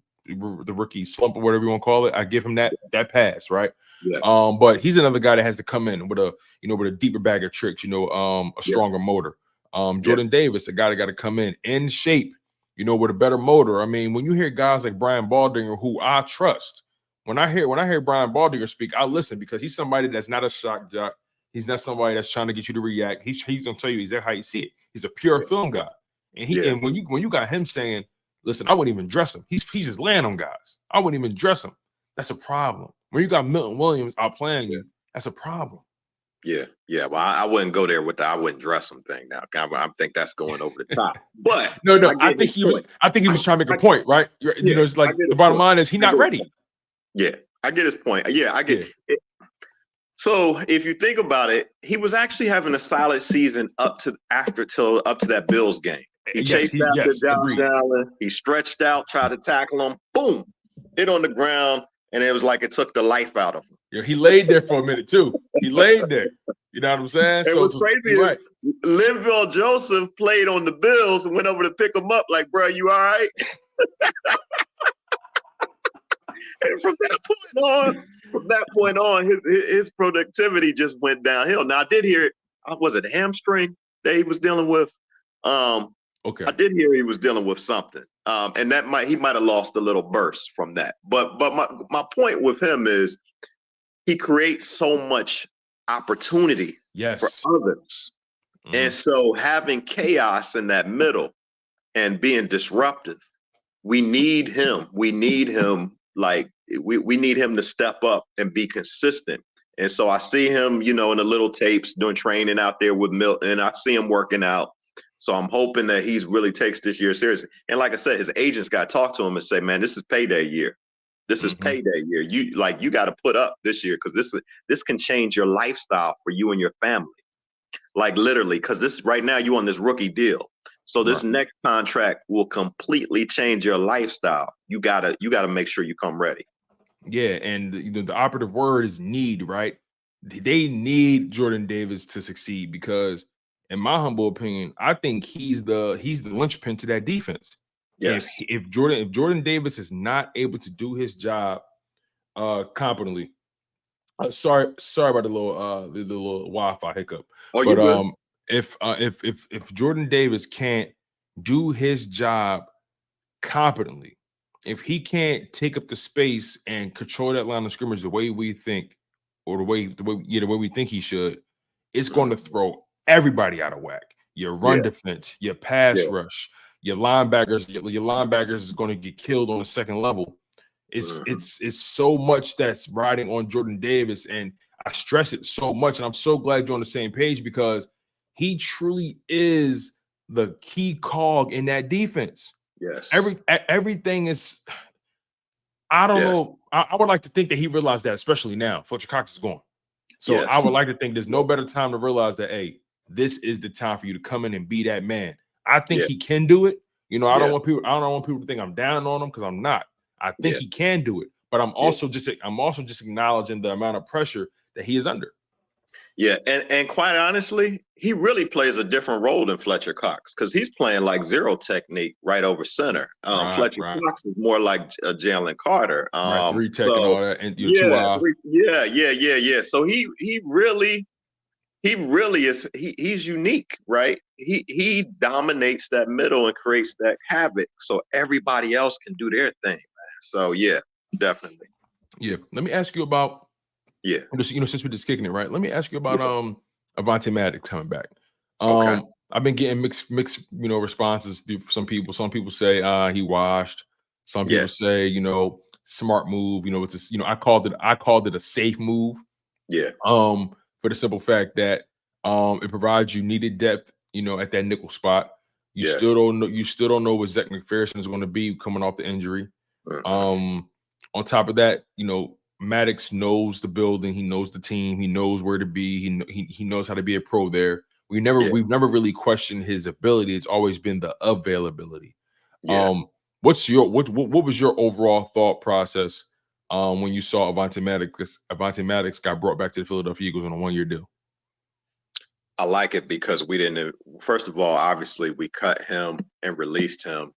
slump or whatever you want to call it. I give him that pass, right? Yes. But he's another guy that has to come in with a deeper bag of tricks, a stronger motor. Jordan Davis, a guy that got to come in shape, with a better motor. I mean, when you hear guys like Brian Baldinger, who I trust, when I hear Brian Baldinger speak, I listen, because he's somebody that's not a shock jock. He's not somebody that's trying to get you to react. He's gonna tell you exactly how you see it. He's a pure film guy, and when you got him saying Listen, I wouldn't even dress him. He's just laying on guys. I wouldn't even dress him. That's a problem. When you got Milton Williams outplaying you, that's a problem. Yeah. Well, I wouldn't go there with the I wouldn't dress him thing now. I think that's going over the top. But no, I think he was trying to make a point, right? You know, it's like the bottom line is he's not ready. Yeah, I get his point. Yeah, I get it. So if you think about it, he was actually having a solid season up to that Bills game. He chased after Josh Allen. He stretched out, tried to tackle him. Boom, hit on the ground, and it was like it took the life out of him. Yeah, he laid there for a minute too. He laid there. You know what I'm saying? It was crazy. Right. Linval Joseph played on the Bills and went over to pick him up. Like, bro, you all right? And from that point on, his productivity just went downhill. Now I did hear, was it a hamstring that he was dealing with? Okay. I did hear he was dealing with something, and he might have lost a little burst from that. But my point with him is he creates so much opportunity for others, and so having chaos in that middle and being disruptive, we need him. We need him. Like we need him to step up and be consistent. And so I see him, in the little tapes doing training out there with Milton, and I see him working out. So I'm hoping that he really takes this year seriously. And like I said, his agents got to talk to him and say, man, this is payday year. This is payday year. You got to put up this year because this can change your lifestyle for you and your family. Like literally, because this right now you on this rookie deal. So this next contract will completely change your lifestyle. You gotta make sure you come ready. Yeah, and the operative word is need, right? They need Jordan Davis to succeed because, in my humble opinion, I think he's the linchpin to that defense. Yes. If Jordan Davis is not able to do his job competently, sorry about the little Wi-Fi hiccup. Oh, but good. If Jordan Davis can't do his job competently, if he can't take up the space and control that line of scrimmage the way we think, or the way we think he should, it's going to throw everybody out of whack. Your run defense, your pass rush, your linebackers is going to get killed on the second level. It's so much that's riding on Jordan Davis, and I stress it so much. And I'm so glad you're on the same page because he truly is the key cog in that defense. Yes. Everything is. I don't know. I would like to think that he realized that, especially now. Fletcher Cox is gone. So I would like to think there's no better time to realize that, hey, this is the time for you to come in and be that man. I think he can do it. I don't want people to think I'm down on him because I'm not. I think he can do it, but I'm also just acknowledging the amount of pressure that he is under. Yeah, and quite honestly, he really plays a different role than Fletcher Cox because he's playing like zero technique right over center. Fletcher Cox is more like Jalen Carter. Three tech and all that, and yeah. So he really is. He's unique, right? He dominates that middle and creates that havoc, so everybody else can do their thing, man. So yeah, definitely. Yeah, let me ask you about. Yeah, since we're just kicking it, right? Let me ask you about Avonte Maddox coming back. I've been getting mixed responses from some people. Some people say he washed. Some people say smart move. It's I called it a safe move. Yeah. For the simple fact that it provides you needed depth. At that nickel spot. You still don't know what Zach McPherson is going to be coming off the injury. On top of that, Maddox knows the building, he knows the team, he knows where to be, he knows how to be a pro there. We've never really questioned his ability. It's always been the availability. Yeah. What was your overall thought process when you saw Avonte Maddox got brought back to the Philadelphia Eagles on a 1-year deal? I like it because we didn't. First of all, obviously, we cut him and released him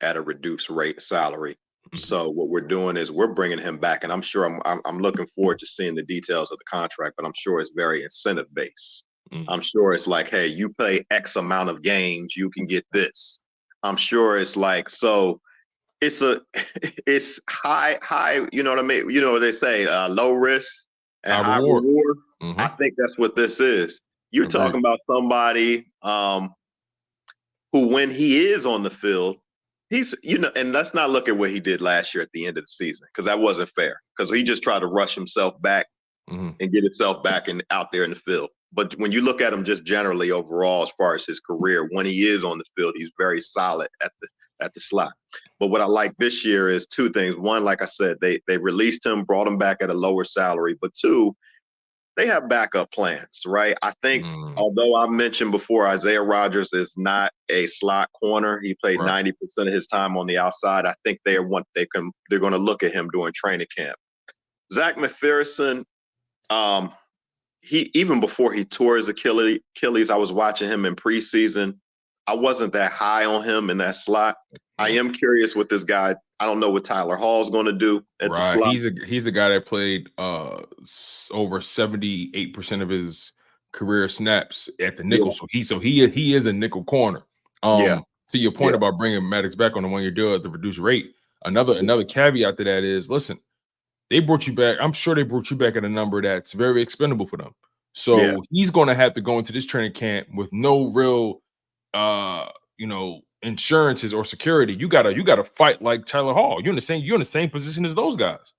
at a reduced rate salary. So what we're doing is we're bringing him back, and I'm sure I'm looking forward to seeing the details of the contract. But I'm sure it's very incentive based. I'm sure it's like, hey, you play X amount of games, you can get this. I'm sure it's like so. It's high. You know what I mean? They say low risk and high reward. I think that's what this is. You're talking about somebody who, when he is on the field, He's, and let's not look at what he did last year at the end of the season, because that wasn't fair. Because he just tried to rush himself back and get himself back and out there in the field. But when you look at him just generally overall, as far as his career, when he is on the field, he's very solid at the slot. But what I like this year is two things. One, like I said, they released him, brought him back at a lower salary. But two, they have backup plans, right? I think, although I mentioned before, Isaiah Rodgers is not a slot corner. He played 90% of his time on the outside. I think they're going to look at him during training camp. Zach McPherson, he, even before he tore his Achilles, I was watching him in preseason. I wasn't that high on him in that slot. I am curious what this guy. I don't know what Tyler Hall's going to do at the slot. He's a guy that played over 78% of his career snaps at the nickel. So he is a nickel corner. To your point about bringing Maddox back on the 1-year deal at the reduced rate. Another caveat to that is, listen, they brought you back. I'm sure they brought you back at a number that's very expendable for them. So he's going to have to go into this training camp with no real, insurances or security. You gotta fight like Tyler Hall. You're in the same position as those guys.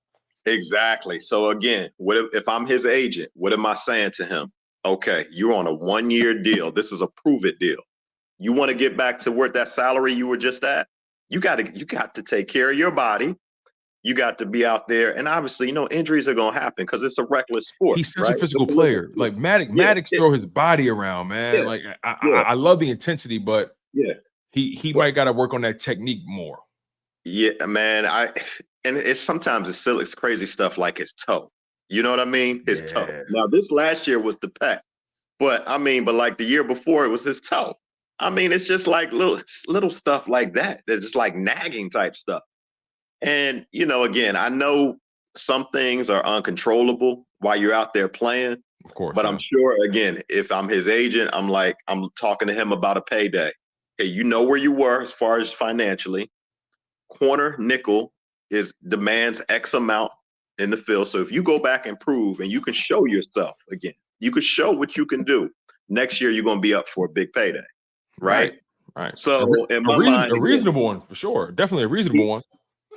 Exactly. So again, if I'm his agent, what am I saying to him? Okay, you're on a 1-year deal. This is a prove it deal. You want to get back to where that salary you were just at? You got to take care of your body. You got to be out there, and obviously, injuries are gonna happen because it's a reckless sport. He's such a physical player. Like Maddox throw his body around, man. Yeah. Like I love the intensity, but he might got to work on that technique more. Yeah, man. And sometimes it's crazy stuff like his toe. You know what I mean? His toe. Now this last year was the pec, but like the year before it was his toe. It's just like little stuff like that. They're just like nagging type stuff. And, again, I know some things are uncontrollable while you're out there playing. Of course. But I'm sure, again, if I'm his agent, I'm talking to him about a payday. Hey, you know where you were as far as financially. Corner nickel demands X amount in the field. So if you go back and prove and you can show yourself again, you can show what you can do. Next year, you're going to be up for a big payday. Right. So in my mind, a reasonable one for sure. Definitely a reasonable one.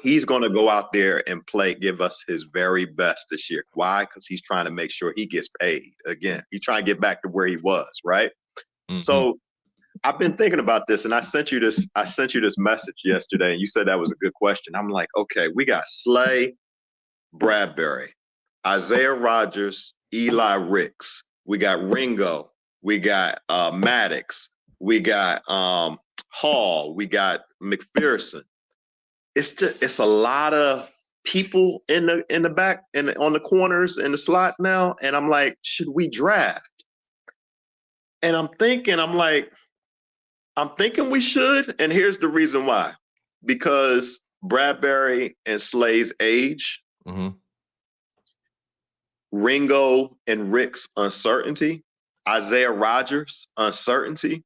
He's going to go out there and give us his very best this year. Why? Because he's trying to make sure he gets paid. Again, he's trying to get back to where he was, right? So I've been thinking about this, and I sent you this message yesterday, and you said that was a good question. I'm like, okay, we got Slay, Bradbury, Isaiah Rodgers, Eli Ricks. We got Ringo. We got Maddox. We got Hall. We got McPherson. It's a lot of people in the back and on the corners and the slots now. And I'm like, should we draft? And I'm thinking we should. And here's the reason why. Because Bradbury and Slay's age, Ringo and Rick's uncertainty, Isaiah Rodgers uncertainty,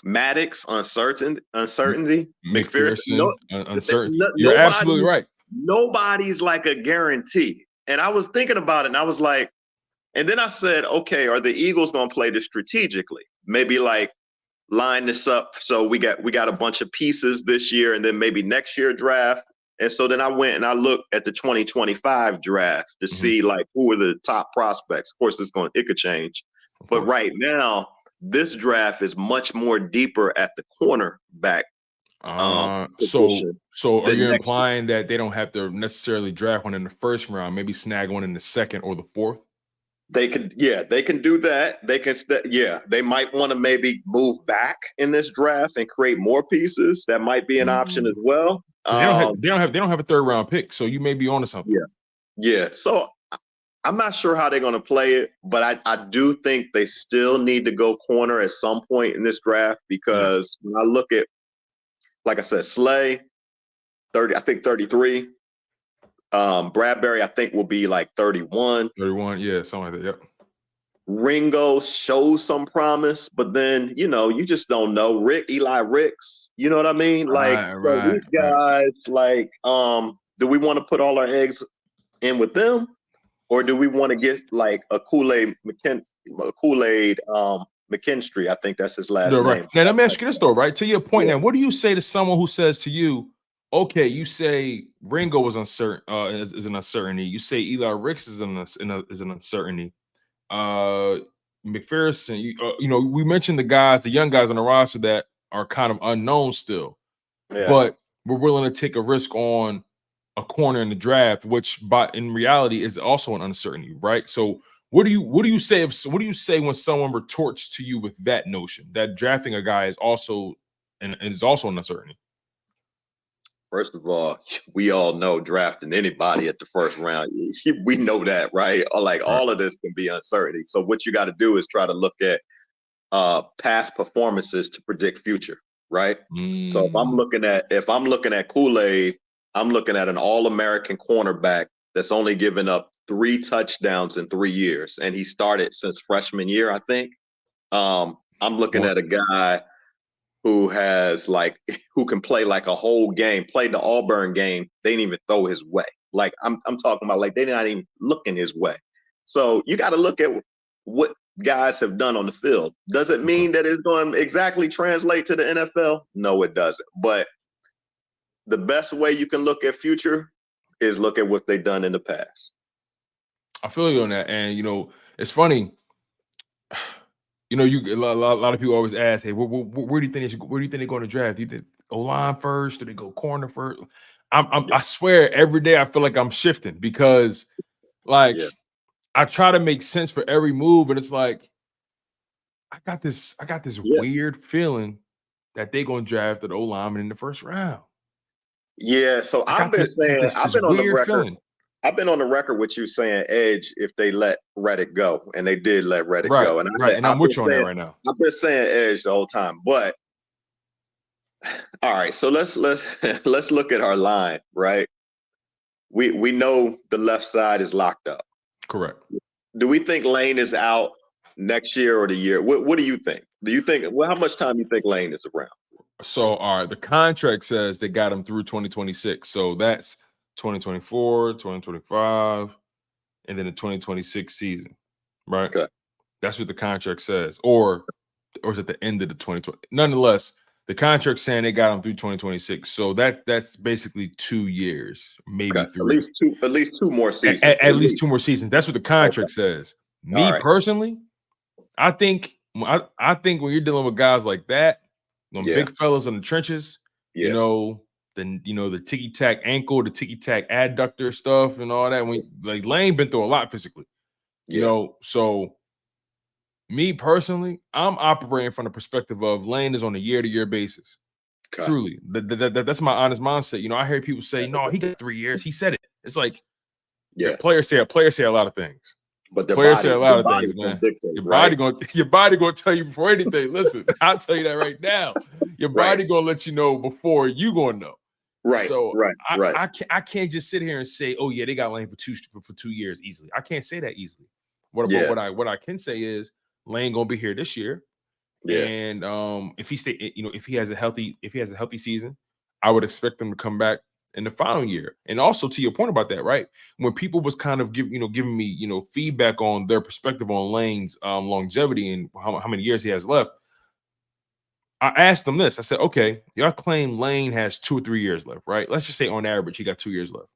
Maddox uncertainty, McPherson uncertainty. You're absolutely right. Nobody's like a guarantee. And I was thinking about it, and I was like, and then I said, okay, are the Eagles going to play this strategically? Maybe like line this up so we got a bunch of pieces this year, and then maybe next year draft. And so then I went and I looked at the 2025 draft to see like who are the top prospects. Of course, it could change, but right now, this draft is much more deeper at the cornerback. So are you implying that they don't have to necessarily draft one in the first round, maybe snag one in the second or the fourth? They can do that. They might want to maybe move back in this draft and create more pieces. That might be an option as well. They don't have a third round pick, so you may be onto something. Yeah. So I'm not sure how they're going to play it, but I do think they still need to go corner at some point in this draft because when I look at, like I said, Slay, 33. Bradbury, I think, will be like 31. 31, yeah, something like that, yep. Ringo shows some promise, but then, you just don't know. Eli Ricks, you know what I mean? These guys, do we want to put all our eggs in with them? Or do we want to get like a Kool-Aid McKinstry, I think that's his last No, right. name. Now let me ask you this though, right? To your point, Yeah. now, what do you say to someone who says to you, okay, you say Ringo was uncertain, is an uncertainty. You say Eli Ricks is an uncertainty. McPherson, we mentioned the young guys on the roster that are kind of unknown still, Yeah. but we're willing to take a risk on a corner in the draft, which in reality is also an uncertainty, right? So what do you say when someone retorts to you with that notion that drafting a guy is also an uncertainty? First of all, we all know drafting anybody at the first round, we know that, right? Like all of this can be uncertainty. So what you got to do is try to look at past performances to predict future, right? So if I'm looking at Kool-Aid, I'm looking at an all-American cornerback that's only given up 3 touchdowns in 3 years, and he started since freshman year, I think. I'm looking at a guy who can play like a whole game, played the Auburn game, they didn't even throw his way. Like I'm talking about, like they're not even looking his way. So you got to look at what guys have done on the field. Does it mean that it's going to exactly translate to the NFL? No, it doesn't. But the best way you can look at future is look at what they've done in the past. I feel you on that, and it's funny. A lot of people always ask, "Hey, where do you think they're going to draft? Do you think O-line first? Do they go corner first?" I swear, every day I feel like I'm shifting because, I try to make sense for every move, and it's like I got this weird feeling that they're going to draft an O-lineman in the first round. Yeah, so I've been on the record. Feeling. I've been on the record with you saying edge if they let Reddick go, and they did let Reddick go. And I'm with you on that right now. I've been saying edge the whole time. But all right, so let's look at our line, right? We know the left side is locked up. Correct. Do we think Lane is out next year or the year? What do you think? Do you think how much time do you think Lane is around? So, all right, the contract says they got him through 2026. So that's 2024, 2025, and then the 2026 season, right? Okay. That's what the contract says. Or is it the end of the 2020? Nonetheless, the contract saying they got him through 2026. So that's basically 2 years, maybe 3. At least two more seasons. At least 2 more seasons. That's what the contract says. Me personally, I think when you're dealing with guys like that, big fellas in the trenches, the ticky tack ankle, the ticky tack adductor stuff, and all that. When Lane been through a lot physically, so me personally, I'm operating from the perspective of Lane is on a year-to-year basis. Okay. Truly, that's my honest mindset. I hear people say, "No, he got 3 years." He said it. It's like, players say a lot of things. But the players body, say a lot of things, man. Your body gonna tell you before anything. Listen, I'll tell you that right now. Your body gonna let you know before you gonna know. Right. So right. I can't just sit here and say, "Oh yeah, they got Lane for 2 years easily." I can't say that easily. What I can say is Lane gonna be here this year. Yeah. And if he has a healthy season, I would expect him to come back in the final year. And also to your point about that, right? When people was kind of giving me, feedback on their perspective on Lane's longevity and how many years he has left, I asked them this. I said, okay, y'all claim Lane has 2 or 3 years left, right? Let's just say on average, he got 2 years left.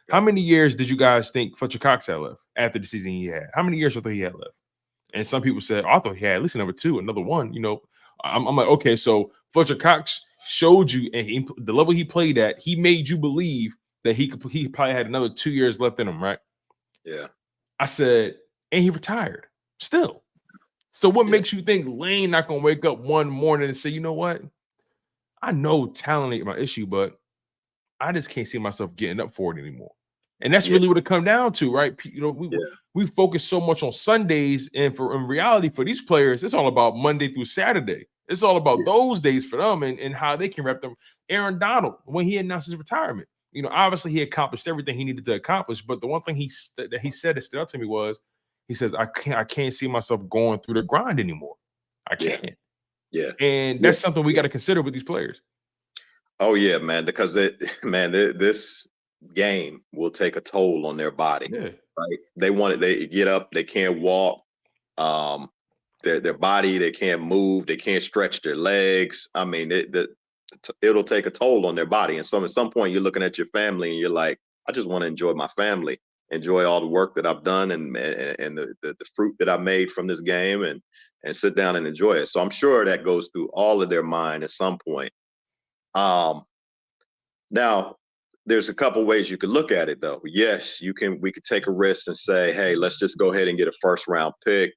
How many years did you guys think Fletcher Cox had left after the season he had? How many years do you think he had left? And some people said, I thought he had at least another 2, another 1. I'm like, okay, so Fletcher Cox showed you, and the level he played at, he made you believe that he probably had another 2 years left in him, right? Yeah. I said, and he retired still. So what makes you think Lane not gonna wake up one morning and say, you know what? I know talent ain't my issue, but I just can't see myself getting up for it anymore. And that's really what it come down to, right? We focus so much on Sundays, and in reality, for these players, it's all about Monday through Saturday. It's all about those days for them and how they can rep them. Aaron Donald, when he announced his retirement, obviously he accomplished everything he needed to accomplish. But the one thing that he said that stood out to me was, he says, I can't see myself going through the grind anymore. I can't. Yeah. And that's something we got to consider with these players. Oh yeah, man, because this game will take a toll on their body. Yeah. Right. They get up, they can't walk. their body, they can't move, they can't stretch their legs. I mean, it'll take a toll on their body. And so at some point you're looking at your family and you're like, I just want to enjoy my family, enjoy all the work that I've done and the fruit that I made from this game and sit down and enjoy it. So I'm sure that goes through all of their mind at some point. Now, there's a couple ways you could look at it, though. Yes, we could take a risk and say, hey, let's just go ahead and get a first round pick.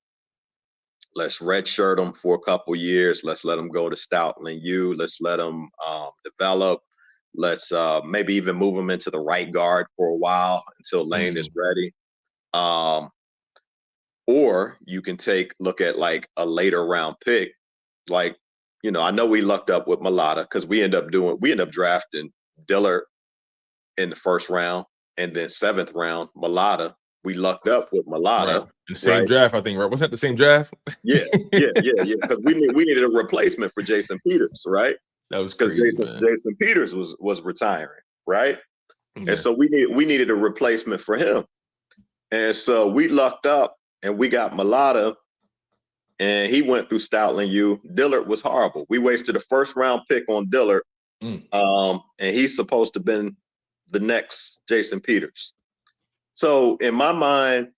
Let's redshirt them for a couple years. Let's let them go to Stoutland U. Let's let them develop. Let's maybe even move them into the right guard for a while until Lane is ready. Or you can look at like a later round pick. Like, I know we lucked up with Mailata because we end up drafting Dillard in the first round, and then 7th round, Mailata. We lucked up with Mailata. Right. The same draft, I think, right? Was that the same draft? Yeah. Because we needed a replacement for Jason Peters, right? That was crazy, man. Jason Peters was retiring, right? Yeah. And so we needed a replacement for him. And so we lucked up and we got Mailata, and he went through Stoutland U. Dillard was horrible. We wasted a first round pick on Dillard. And he's supposed to have been the next Jason Peters. So in my mind,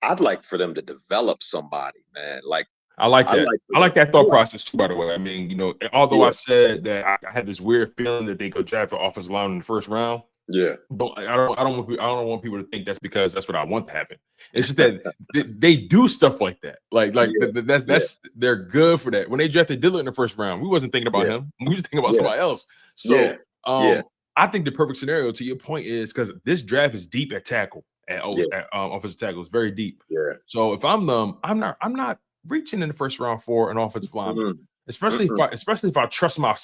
I'd like for them to develop somebody, man. Like, I like that. I like that thought process too, by the way. I mean, although I said that I had this weird feeling that they go draft an offensive lineman in the first round. Yeah. But I don't want people to think that's because that's what I want to happen. It's just that they do stuff like that. They're good for that. When they drafted Dillard in the first round, we wasn't thinking about him. We was thinking about somebody else. So I think the perfect scenario, to your point, is because this draft is deep at tackle, at offensive tackle. It's very deep. Yeah. So if I'm them, I'm not reaching in the first round for an offensive lineman, especially if I trust my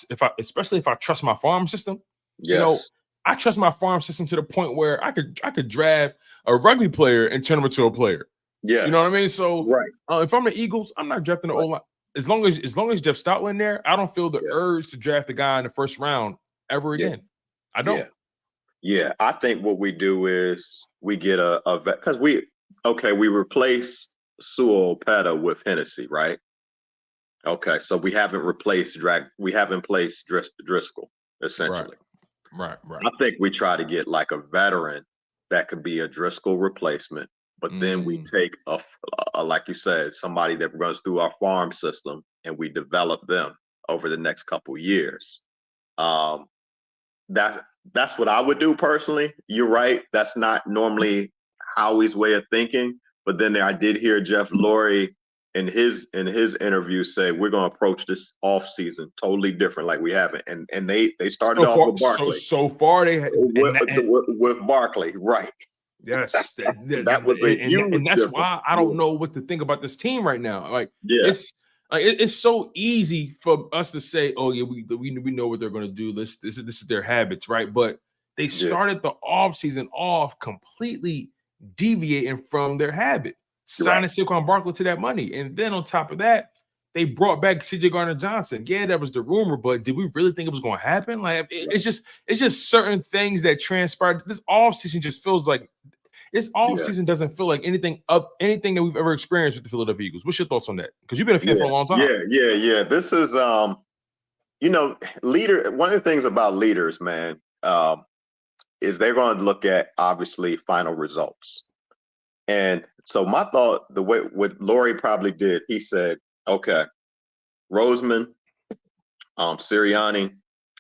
farm system. Yes. I trust my farm system to the point where I could draft a rugby player and turn him into a player. Yeah, you know what I mean. So if I'm the Eagles, I'm not drafting the O-line. As long as Jeff Stoutland there, I don't feel the urge to draft a guy in the first round ever again. I don't. Yeah, I think what we do is we get a because we replace Sewell Peta with Hennessy, right? Okay, so we haven't replaced Driscoll essentially. Right. I think we try to get like a veteran that could be a Driscoll replacement, but then we take a like you said, somebody that runs through our farm system and we develop them over the next couple years. That's what I would do personally. You're right. That's not normally Howie's way of thinking. But then I did hear Jeff Lurie in his interview say we're going to approach this off season totally different, like we haven't. And they started off with Barkley. So far they with Barkley, right? Yes, that was a huge and that's why I don't know what to think about this team right now. Like, it's so easy for us to say, "Oh yeah, we know what they're going to do. This is their habits, right?" But they started the offseason off completely deviating from their habit, signing Saquon Barkley to that money, and then on top of that, they brought back C.J. Gardner-Johnson. Yeah, that was the rumor, but did we really think it was going to happen? Like, it's just certain things that transpired. This offseason just feels like. This offseason doesnson doesn't feel like anything that we've ever experienced with the Philadelphia Eagles. What's your thoughts on that? Because you've been a fan for a long time. Yeah. This is, leader. One of the things about leaders, man, is they're going to look at obviously final results. And so my thought, the way what Lurie probably did, he said, okay, Roseman, Sirianni,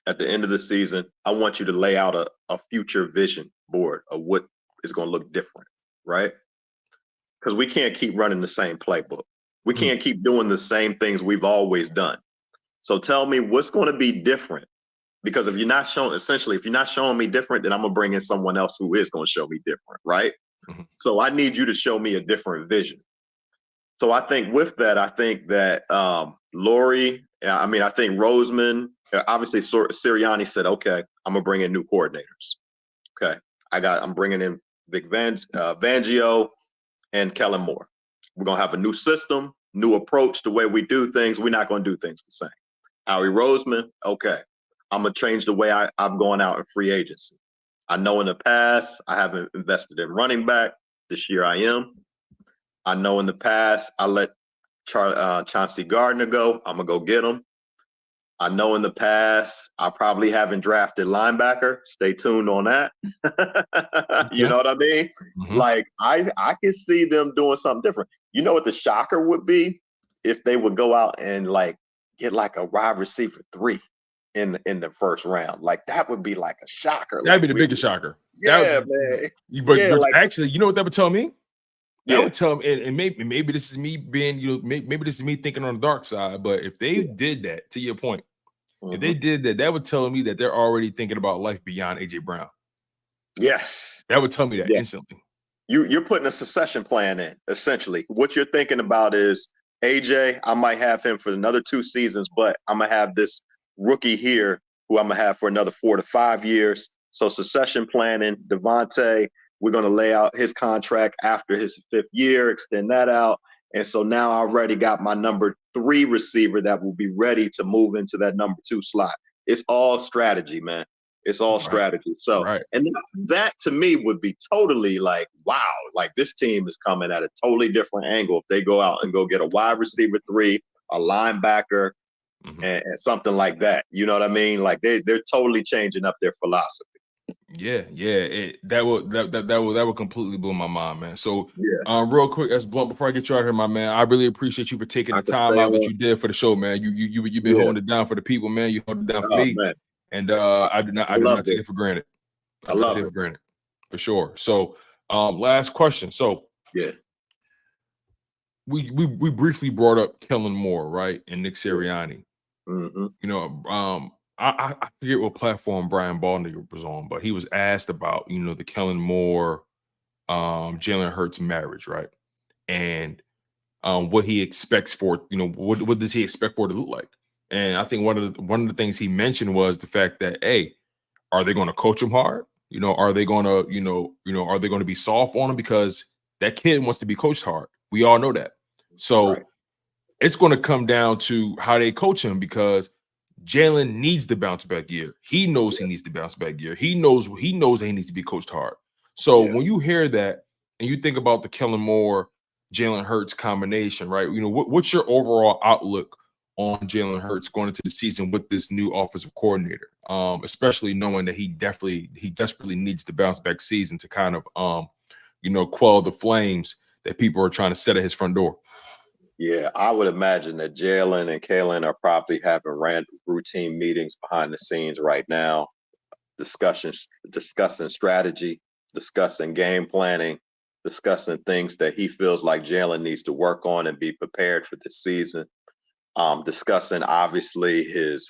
at the end of the season, I want you to lay out a future vision board of what is going to look different, right? Because we can't keep running the same playbook. We can't keep doing the same things we've always done. So tell me what's going to be different. Because if you're not showing me different, then I'm going to bring in someone else who is going to show me different, right? Mm-hmm. So I need you to show me a different vision. So I think with that, I think that Lurie, I think Roseman, obviously Sirianni said, okay, I'm going to bring in new coordinators. Okay, I'm bringing in Vic Fangio and Kellen Moore. We're going to have a new system, new approach, the way we do things. We're not going to do things the same. Howie Roseman, okay, I'm going to change the way I'm going out in free agency. I know in the past I haven't invested in running back. This year I am. I know in the past I let Chauncey Gardner go. I'm gonna go get him. I know in the past I probably haven't drafted linebacker. Stay tuned on that. You know what I mean? Mm-hmm. Like I can see them doing something different. You know what the shocker would be if they would go out and like get like a wide receiver 3 in the first round. Like that would be like a shocker. That'd Like be the biggest shocker. Yeah, man. But like actually, you know what that would tell me? That yeah. would tell me, and maybe this is me being, maybe this is me thinking on the dark side. But if they did that, to your point, if they did that, that would tell me that they're already thinking about life beyond AJ Brown. Yes. That would tell me that instantly. You're putting a succession plan in, essentially. What you're thinking about is AJ, I might have him for another 2 seasons, but I'm going to have this rookie here who I'm going to have for another 4 to 5 years. So succession planning, DeVonta, we're going to lay out his contract after his 5th year, extend that out. And so now I already got my number 3 receiver that will be ready to move into that number 2 slot. It's all strategy, man. It's all strategy. So, and that to me would be totally like, wow, like this team is coming at a totally different angle if they go out and go get a wide receiver 3, a linebacker, and something like that. You know what I mean? Like they're totally changing up their philosophy. Yeah. That would completely blow my mind, man. So, real quick, as blunt before I get you out here, my man, I really appreciate you for taking the time out that you did for the show, man. You've been holding it down for the people, man. You hold it down for me. Man. And I do not take it for granted. I love it for granted, for sure. So, last question. So, we briefly brought up Kellen Moore, right, and Nick Sirianni. Mm-hmm. You know, I forget what platform Brian Baldinger was on, but he was asked about the Kellen Moore, Jalen Hurts marriage, right, and what he expects for what does he expect for it to look like. And I think one of the things he mentioned was the fact that, hey, are they going to coach him hard? Are they going to, are they going to be soft on him? Because that kid wants to be coached hard. We all know that. So it's going to come down to how they coach him, because Jalen needs the bounce back year. He knows he needs the bounce back year. He knows that he needs to be coached hard. So when you hear that and you think about the Kellen Moore, Jalen Hurts combination, right? What's your overall outlook on Jalen Hurts going into the season with this new offensive coordinator, especially knowing that he desperately needs the bounce back season to kind of quell the flames that people are trying to set at his front door? Yeah, I would imagine that Jalen and Kalen are probably having routine meetings behind the scenes right now, discussing strategy, discussing game planning, discussing things that he feels like Jalen needs to work on and be prepared for this season. Discussing obviously his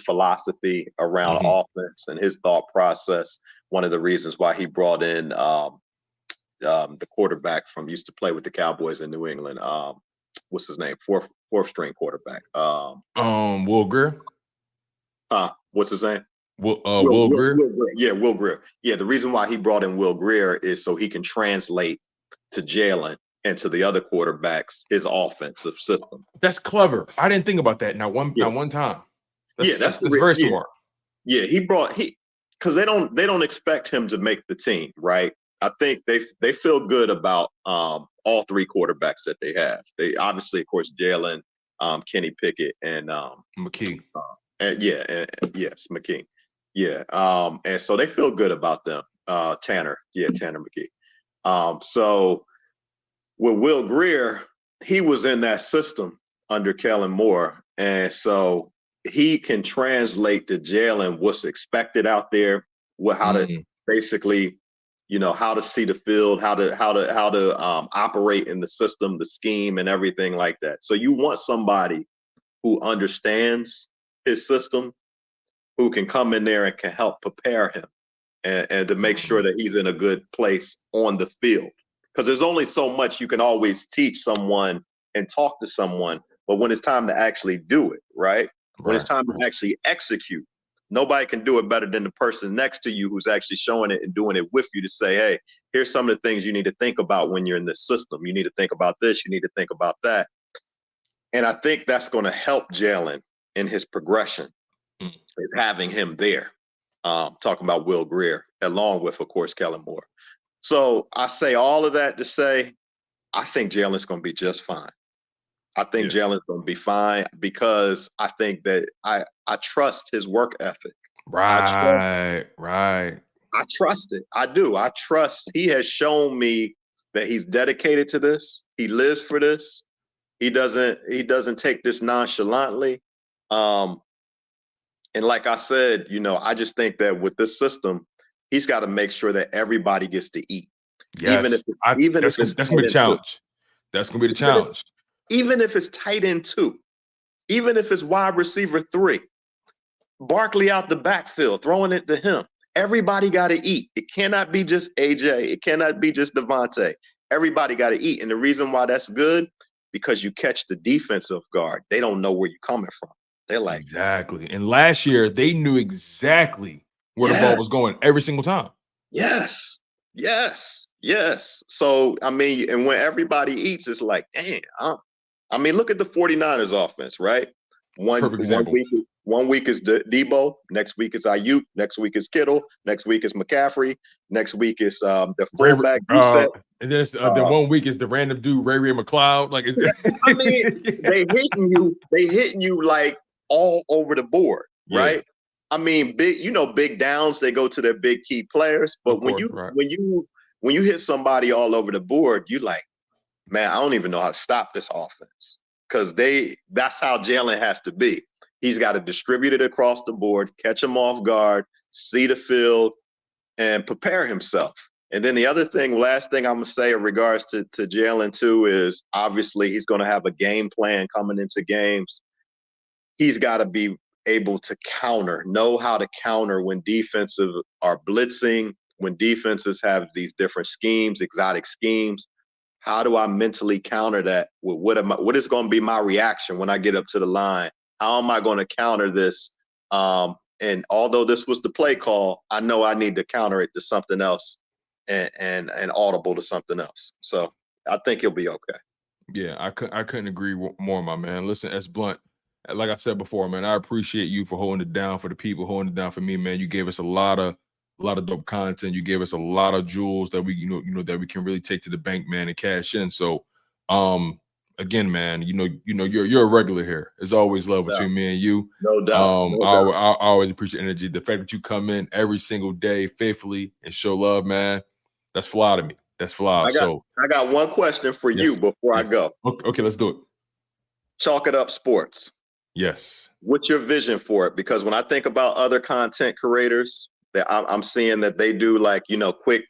philosophy around offense and his thought process. One of the reasons why he brought in the quarterback from used to play with the Cowboys in New England. What's his name? Fourth string quarterback. Will Grier. What's his name? Will Grier. Yeah, Will Grier. Yeah, the reason why he brought in Will Grier is so he can translate to Jalen and to the other quarterbacks his offensive system. That's clever. I didn't think about that. Not one time. That's very smart. Yeah, because they don't expect him to make the team, right? I think they feel good about all 3 quarterbacks that they have. They obviously, of course, Jalen, Kenny Pickett, and McKee. Yes, McKee. Yeah. And so they feel good about them. Tanner McKee. So with Will Grier, he was in that system under Kellen Moore. And so he can translate to Jalen what's expected out there, how to basically, how to see the field, how to operate in the system, the scheme, and everything like that. So you want somebody who understands his system, who can come in there and can help prepare him and to make sure that he's in a good place on the field. Because there's only so much you can always teach someone and talk to someone, but when it's time to actually do it, right? When it's time to actually execute, nobody can do it better than the person next to you who's actually showing it and doing it with you to say, hey, here's some of the things you need to think about when you're in this system. You need to think about this. You need to think about that. And I think that's going to help Jalen in his progression, is having him there. Talking about Will Grier, along with, of course, Kellen Moore. So I say all of that to say I think Jalen's going to be just fine. I think Yeah. Jalen's going to be fine because I think that I trust his work ethic. Right. I trust it. I do. I trust. He has shown me that he's dedicated to this. He lives for this. He doesn't take this nonchalantly. And like I said, I just think that with this system, he's got to make sure that everybody gets to eat. Yes. That's gonna be the challenge. That's gonna be the challenge. Even if it's tight end 2, even if it's wide receiver 3, Barkley out the backfield, throwing it to him. Everybody got to eat. It cannot be just AJ. It cannot be just DeVonta. Everybody got to eat. And the reason why that's good, because you catch the defensive guard. They don't know where you're coming from. They're like, exactly. And last year, they knew exactly where the ball was going every single time. Yes. So, I mean, and when everybody eats, it's like, dang. I mean, look at the 49ers offense, right? Perfect example. One week is Debo, next week is Ayuk, next week is Kittle, next week is McCaffrey, next week is the fullback. And then the 1 week is the random dude, Ray McLeod. Like, is this? I mean, they hitting you like all over the board, right? I mean, big downs, they go to their big key players. But when you hit somebody all over the board, you like, man, I don't even know how to stop this offense. Because that's how Jalen has to be. He's got to distribute it across the board, catch him off guard, see the field, and prepare himself. And then the last thing I'm going to say in regards to Jalen too is obviously he's going to have a game plan coming into games. He's got to be able to know how to counter when defenses are blitzing, when defenses have these different schemes, exotic schemes. How do I mentally counter that? What is going to be my reaction when I get up to the line? How am I going to counter this? And although this was the play call, I know I need to counter it to something else and audible to something else. So I think he'll be okay. Yeah, I couldn't agree more, my man. Listen, S. Blunt, like I said before, man, I appreciate you for holding it down for the people, holding it down for me, man. You gave us a lot of dope content. You gave us a lot of jewels that we, that we can really take to the bank, man, and cash in. So, again, man, you're a regular here. There's always love between me and you. No doubt. I always appreciate energy. The fact that you come in every single day faithfully and show love, man, that's fly to me. That's fly. I got one question for you before I go. Okay, let's do it. Chalk It Up Sports. Yes. What's your vision for it? Because when I think about other content creators, that I'm seeing that they do like, quick,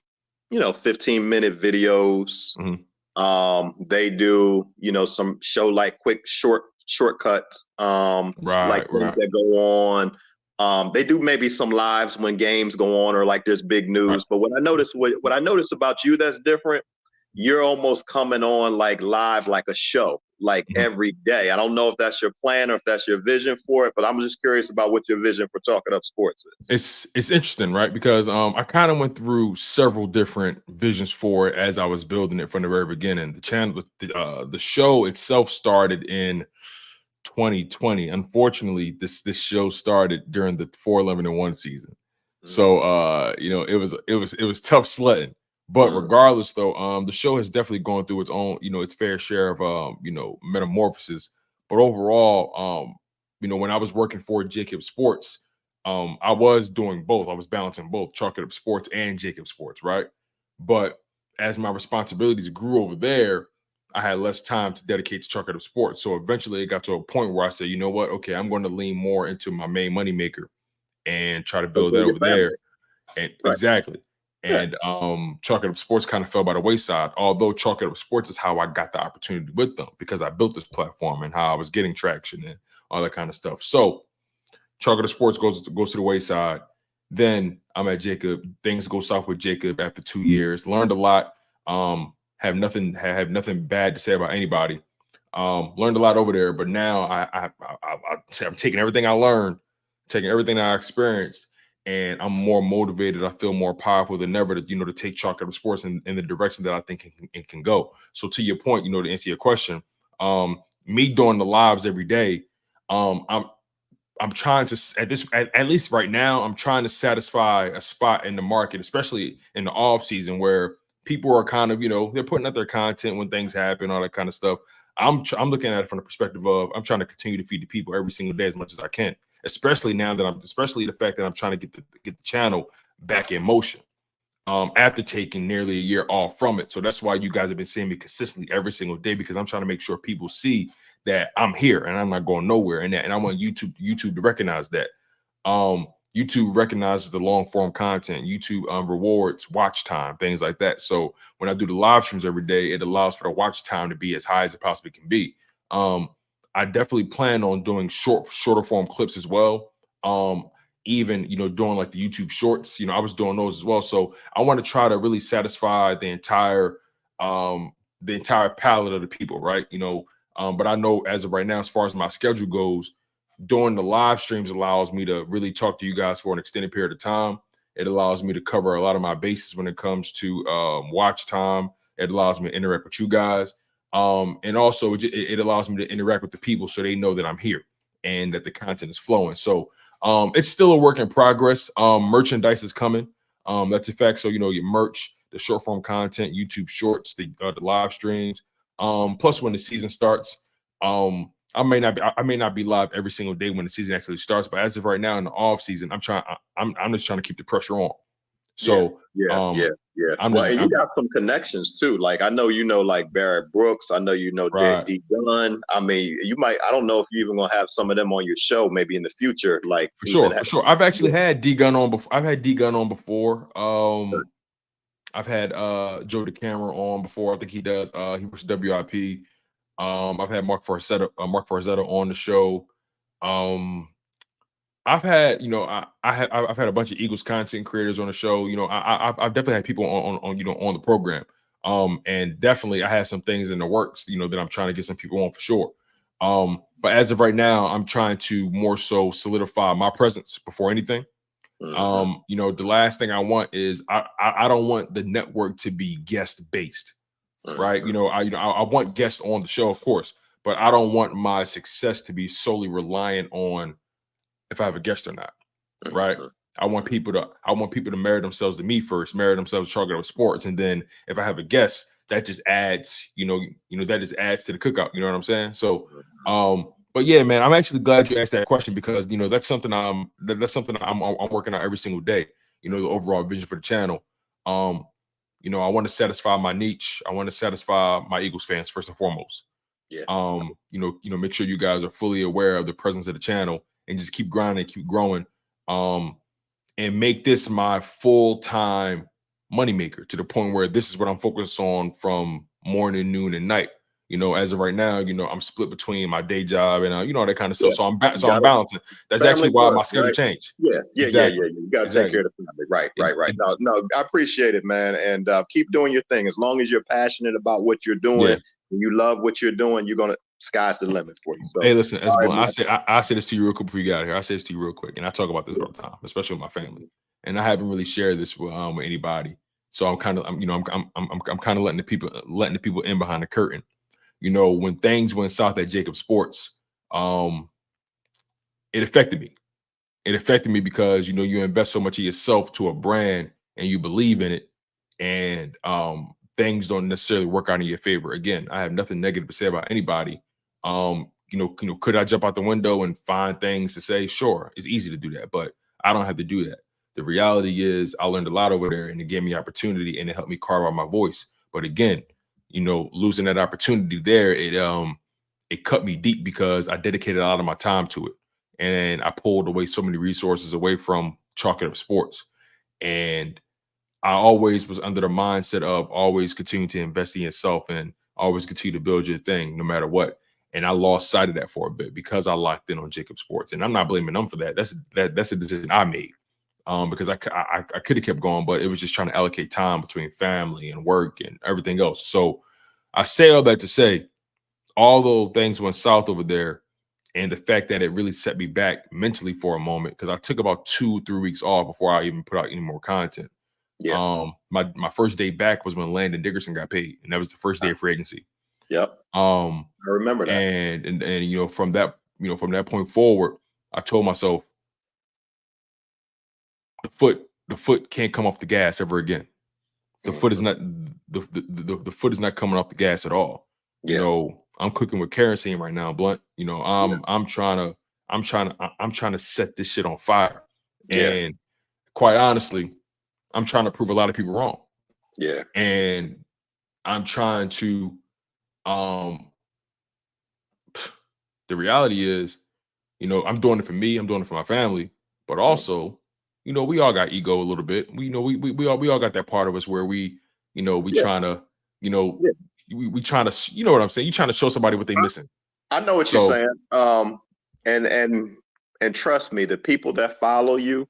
15-minute videos. Mm-hmm. They do, some show like quick shortcuts. That go on. They do maybe some lives when games go on or like there's big news. Right. But what I noticed about you that's different, you're almost coming on like live, like a show, like every day. I don't know if that's your plan or if that's your vision for it, but I'm just curious about what your vision for Chalk It Up Sports is. It's interesting, right? Because I kind of went through several different visions for it as I was building it from the very beginning. The channel, the show itself started in 2020. Unfortunately, this show started during the 4-11-1 season. So it was tough sledding. But regardless, though, the show has definitely gone through its own, its fair share of metamorphosis. But overall, when I was working for Jacob Sports, I was doing both. I was balancing both Chalk It Up Sports and Jacob Sports, right? But as my responsibilities grew over there, I had less time to dedicate to Chalk It Up Sports. So eventually it got to a point where I said, you know what? Okay, I'm going to lean more into my main moneymaker and try to build that over there. And exactly. And Chalk It Up Sports kind of fell by the wayside, although Chalk It Up Sports is how I got the opportunity with them because I built this platform and how I was getting traction and all that kind of stuff. So Chalk It Up Sports goes to the wayside. Then I'm at Jacob. Things go south with Jacob after 2 years. Learned a lot. Have nothing bad to say about anybody. Learned a lot over there, but now I'm taking everything I learned, taking everything I experienced, and I'm more motivated. I feel more powerful than ever to take Chalk It Up Sports in the direction that I think it can go. So to your point, to answer your question, me doing the lives every day, I'm trying to at least right now, I'm trying to satisfy a spot in the market, especially in the off season where people are kind of, they're putting out their content when things happen, all that kind of stuff. I'm looking at it from the perspective of I'm trying to continue to feed the people every single day as much as I can, especially now that especially the fact that I'm trying to get the channel back in motion after taking nearly a year off from it. So that's why you guys have been seeing me consistently every single day, because I'm trying to make sure people see that I'm here and I'm not going nowhere, and I want YouTube to recognize that. YouTube recognizes the long form content. YouTube rewards watch time, things like that. So when I do the live streams every day, it allows for the watch time to be as high as it possibly can be. I definitely plan on doing shorter form clips as well. Even doing like the YouTube shorts, I was doing those as well. So I want to try to really satisfy the entire palette of the people, right? But I know as of right now, as far as my schedule goes, doing the live streams allows me to really talk to you guys for an extended period of time. It allows me to cover a lot of my bases when it comes to watch time. It allows me to interact with you guys. And also it allows me to interact with the people so they know that I'm here and that the content is flowing. So it's still a work in progress. Merchandise is coming. That's a fact. So, your merch, the short form content, YouTube shorts, the live streams. Plus when the season starts, I may not be live every single day when the season actually starts, but as of right now in the off season, I'm just trying to keep the pressure on. So Well, and you got some connections too. Like I know like Barrett Brooks. I know right. D Gunn. I mean, I don't know if you're even gonna have some of them on your show maybe in the future. Like for sure. I've actually had D Gunn on before. I've had D Gunn on before. I've had Joe DeCamera on before. I think he does. He works at WIP. I've had Mark Farzetta on the show. I've had, I've had a bunch of Eagles content creators on the show. I've definitely had people on the program. And definitely I have some things in the works, that I'm trying to get some people on for sure. But as of right now, I'm trying to more so solidify my presence before anything. The last thing I want is I don't want the network to be guest based. Right. I want guests on the show, of course, but I don't want my success to be solely reliant on if I have a guest or not. Right. I want people to marry themselves to me first, marry themselves to Chalk It Up Sports. And then if I have a guest, that just adds, that just adds to the cookout. You know what I'm saying? So, but yeah, man, I'm actually glad you asked that question because, that's something I'm working on every single day, the overall vision for the channel. I want to satisfy my niche. I want to satisfy my Eagles fans first and foremost. Yeah. Make sure you guys are fully aware of the presence of the channel and just keep grinding, keep growing, and make this my full-time moneymaker to the point where this is what I'm focused on from morning, noon, and night. As of right now, I'm split between my day job and all that kind of stuff. Yeah. So I'm balancing. That's actually why my schedule changed. Yeah. Exactly. You got to take care of the family. Right. No, I appreciate it, man. And keep doing your thing. As long as you're passionate about what you're doing and you love what you're doing, sky's the limit for you. So, hey, listen, I say this to you real quick before you get out of here. I say this to you real quick, and I talk about this all the time, especially with my family. And I haven't really shared this with anybody. So I'm kind of letting the people in behind the curtain. When things went south at Jacob Sports, it affected me. It affected me because you invest so much of yourself to a brand and you believe in it, and things don't necessarily work out in your favor. Again, I have nothing negative to say about anybody. Could I jump out the window and find things to say? Sure, it's easy to do that, but I don't have to do that. The reality is I learned a lot over there and it gave me opportunity and it helped me carve out my voice. But again, losing that opportunity there, it cut me deep because I dedicated a lot of my time to it. And I pulled away so many resources away from Chalk It Up Sports. And I always was under the mindset of always continue to invest in yourself and always continue to build your thing no matter what. And I lost sight of that for a bit because I locked in on Jacob Sports. And I'm not blaming them for that. That's a decision I made because I could have kept going, but it was just trying to allocate time between family and work and everything else. So I say all that to say, although things went south over there, and the fact that it really set me back mentally for a moment, because I took about 2-3 weeks off before I even put out any more content. Yeah. My first day back was when Landon Dickerson got paid, and that was the first day of free agency. Yep. I remember that. And from that point forward, I told myself the foot can't come off the gas ever again. the foot is not the foot is not coming off the gas at all. You know, I'm cooking with kerosene right now, Blunt. You know, I'm trying to set this shit on fire. And quite honestly, I'm trying to prove a lot of people wrong. Yeah. And I'm trying to the reality is, you know, I'm doing it for me, I'm doing it for my family, but also, you know, we all got ego a little bit. We all got that part of us where we trying to, you know, we trying to, you know what I'm saying? You trying to show somebody what they missing. I know what you're saying. And trust me, the people that follow you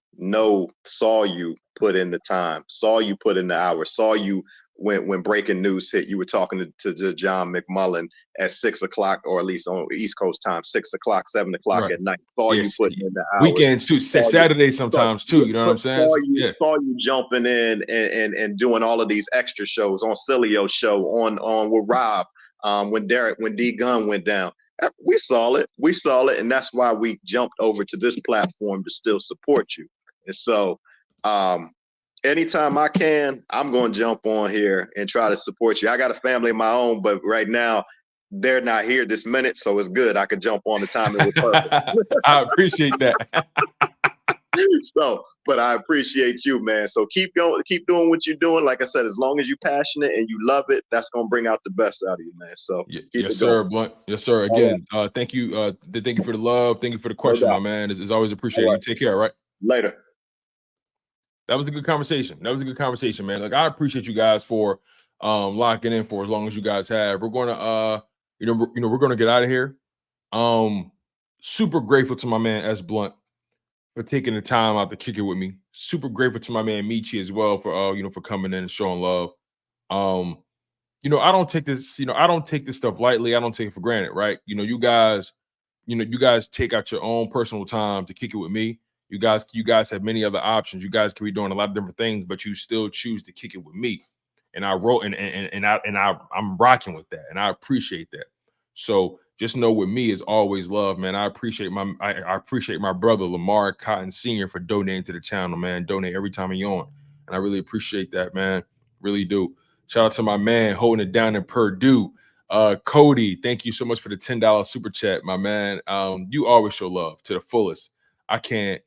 saw you put in the time, saw you put in the hours, saw you when breaking news hit. You were talking to John McMullen at 6 o'clock, or at least on East Coast time, 6 o'clock, 7 o'clock at night. Saw you putting in the hours. Weekends too, Saturdays sometimes too. You know what I'm saying? Saw you jumping in and doing all of these extra shows on Cilio's show, on with Rob, when D Gunn went down. We saw it, and that's why we jumped over to this platform to still support you. And so, anytime I can, I'm going to jump on here and try to support you. I got a family of my own, but right now they're not here this minute, so it's good. I could jump on the time. It was perfect. I appreciate that. So, but I appreciate you, man. So keep going, keep doing what you're doing. Like I said, as long as you're passionate and you love it, that's gonna bring out the best out of you, man. So yes, sir, Blunt. Yes, sir. Again, thank you. Thank you for the love. Thank you for the question, my man. It's always appreciated. You take care, right? Later. That was a good conversation. Man. Like, I appreciate you guys for locking in for as long as you guys have. We're gonna we're gonna get out of here. Super grateful to my man S Blunt for taking the time out to kick it with me. Super grateful to my man Michi as well for for coming in and showing love. I don't take this, stuff lightly. I don't take it for granted, right? You guys take out your own personal time to kick it with me. You guys have many other options. You guys can be doing a lot of different things, but you still choose to kick it with me. And I wrote I'm rocking with that, and I appreciate that. So just know with me is always love, man. I appreciate my brother Lamar Cotton Sr. for donating to the channel, man. Donate every time he's on, and I really appreciate that, man. Really do. Shout out to my man holding it down in Purdue, Cody. Thank you so much for the $10 super chat, my man. You always show love to the fullest. I can't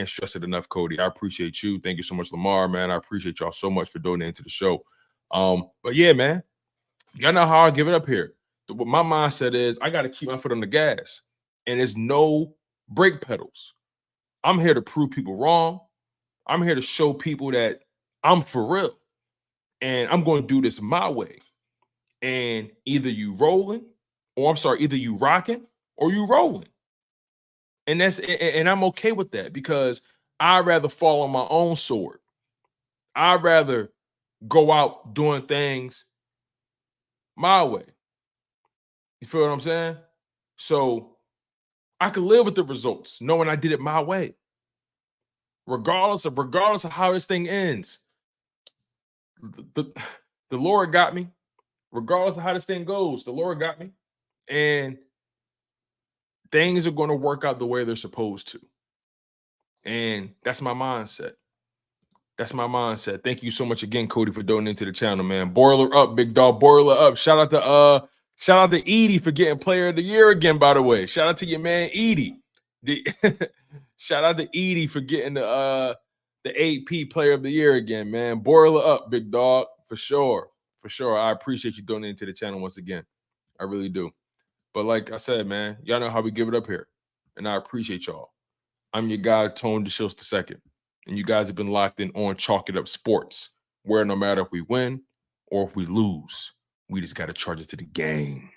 stress it enough, Cody. I appreciate you. Thank you so much, Lamar, man. I appreciate y'all so much for donating to the show. But yeah, man, y'all know how I give it up here. What my mindset is, I got to keep my foot on the gas, and there's no brake pedals. I'm here to prove people wrong. I'm here to show people that I'm for real, and I'm going to do this my way. And either you rocking or you rolling. And I'm okay with that, because I'd rather fall on my own sword. I'd rather go out doing things my way. You feel what I'm saying? So I can live with the results, knowing I did it my way. Regardless of how this thing ends. The Lord got me. Regardless of how this thing goes, the Lord got me. And things are going to work out the way they're supposed to. And that's my mindset. Thank you so much again, Cody, for donating to the channel, man. Boiler up, big dog. Boiler up. Shout out to Edie for getting player of the year again, by the way. Shout out to your man Edie. Shout out to Edie for getting the AP player of the year again, man. Boiler up, big dog. For sure. I appreciate you donating to the channel once again. I really do. But like I said, man, y'all know how we give it up here. And I appreciate y'all. I'm your guy, Tone DeShields II. And you guys have been locked in on Chalk It Up Sports, where no matter if we win or if we lose, we just got to charge it to the game.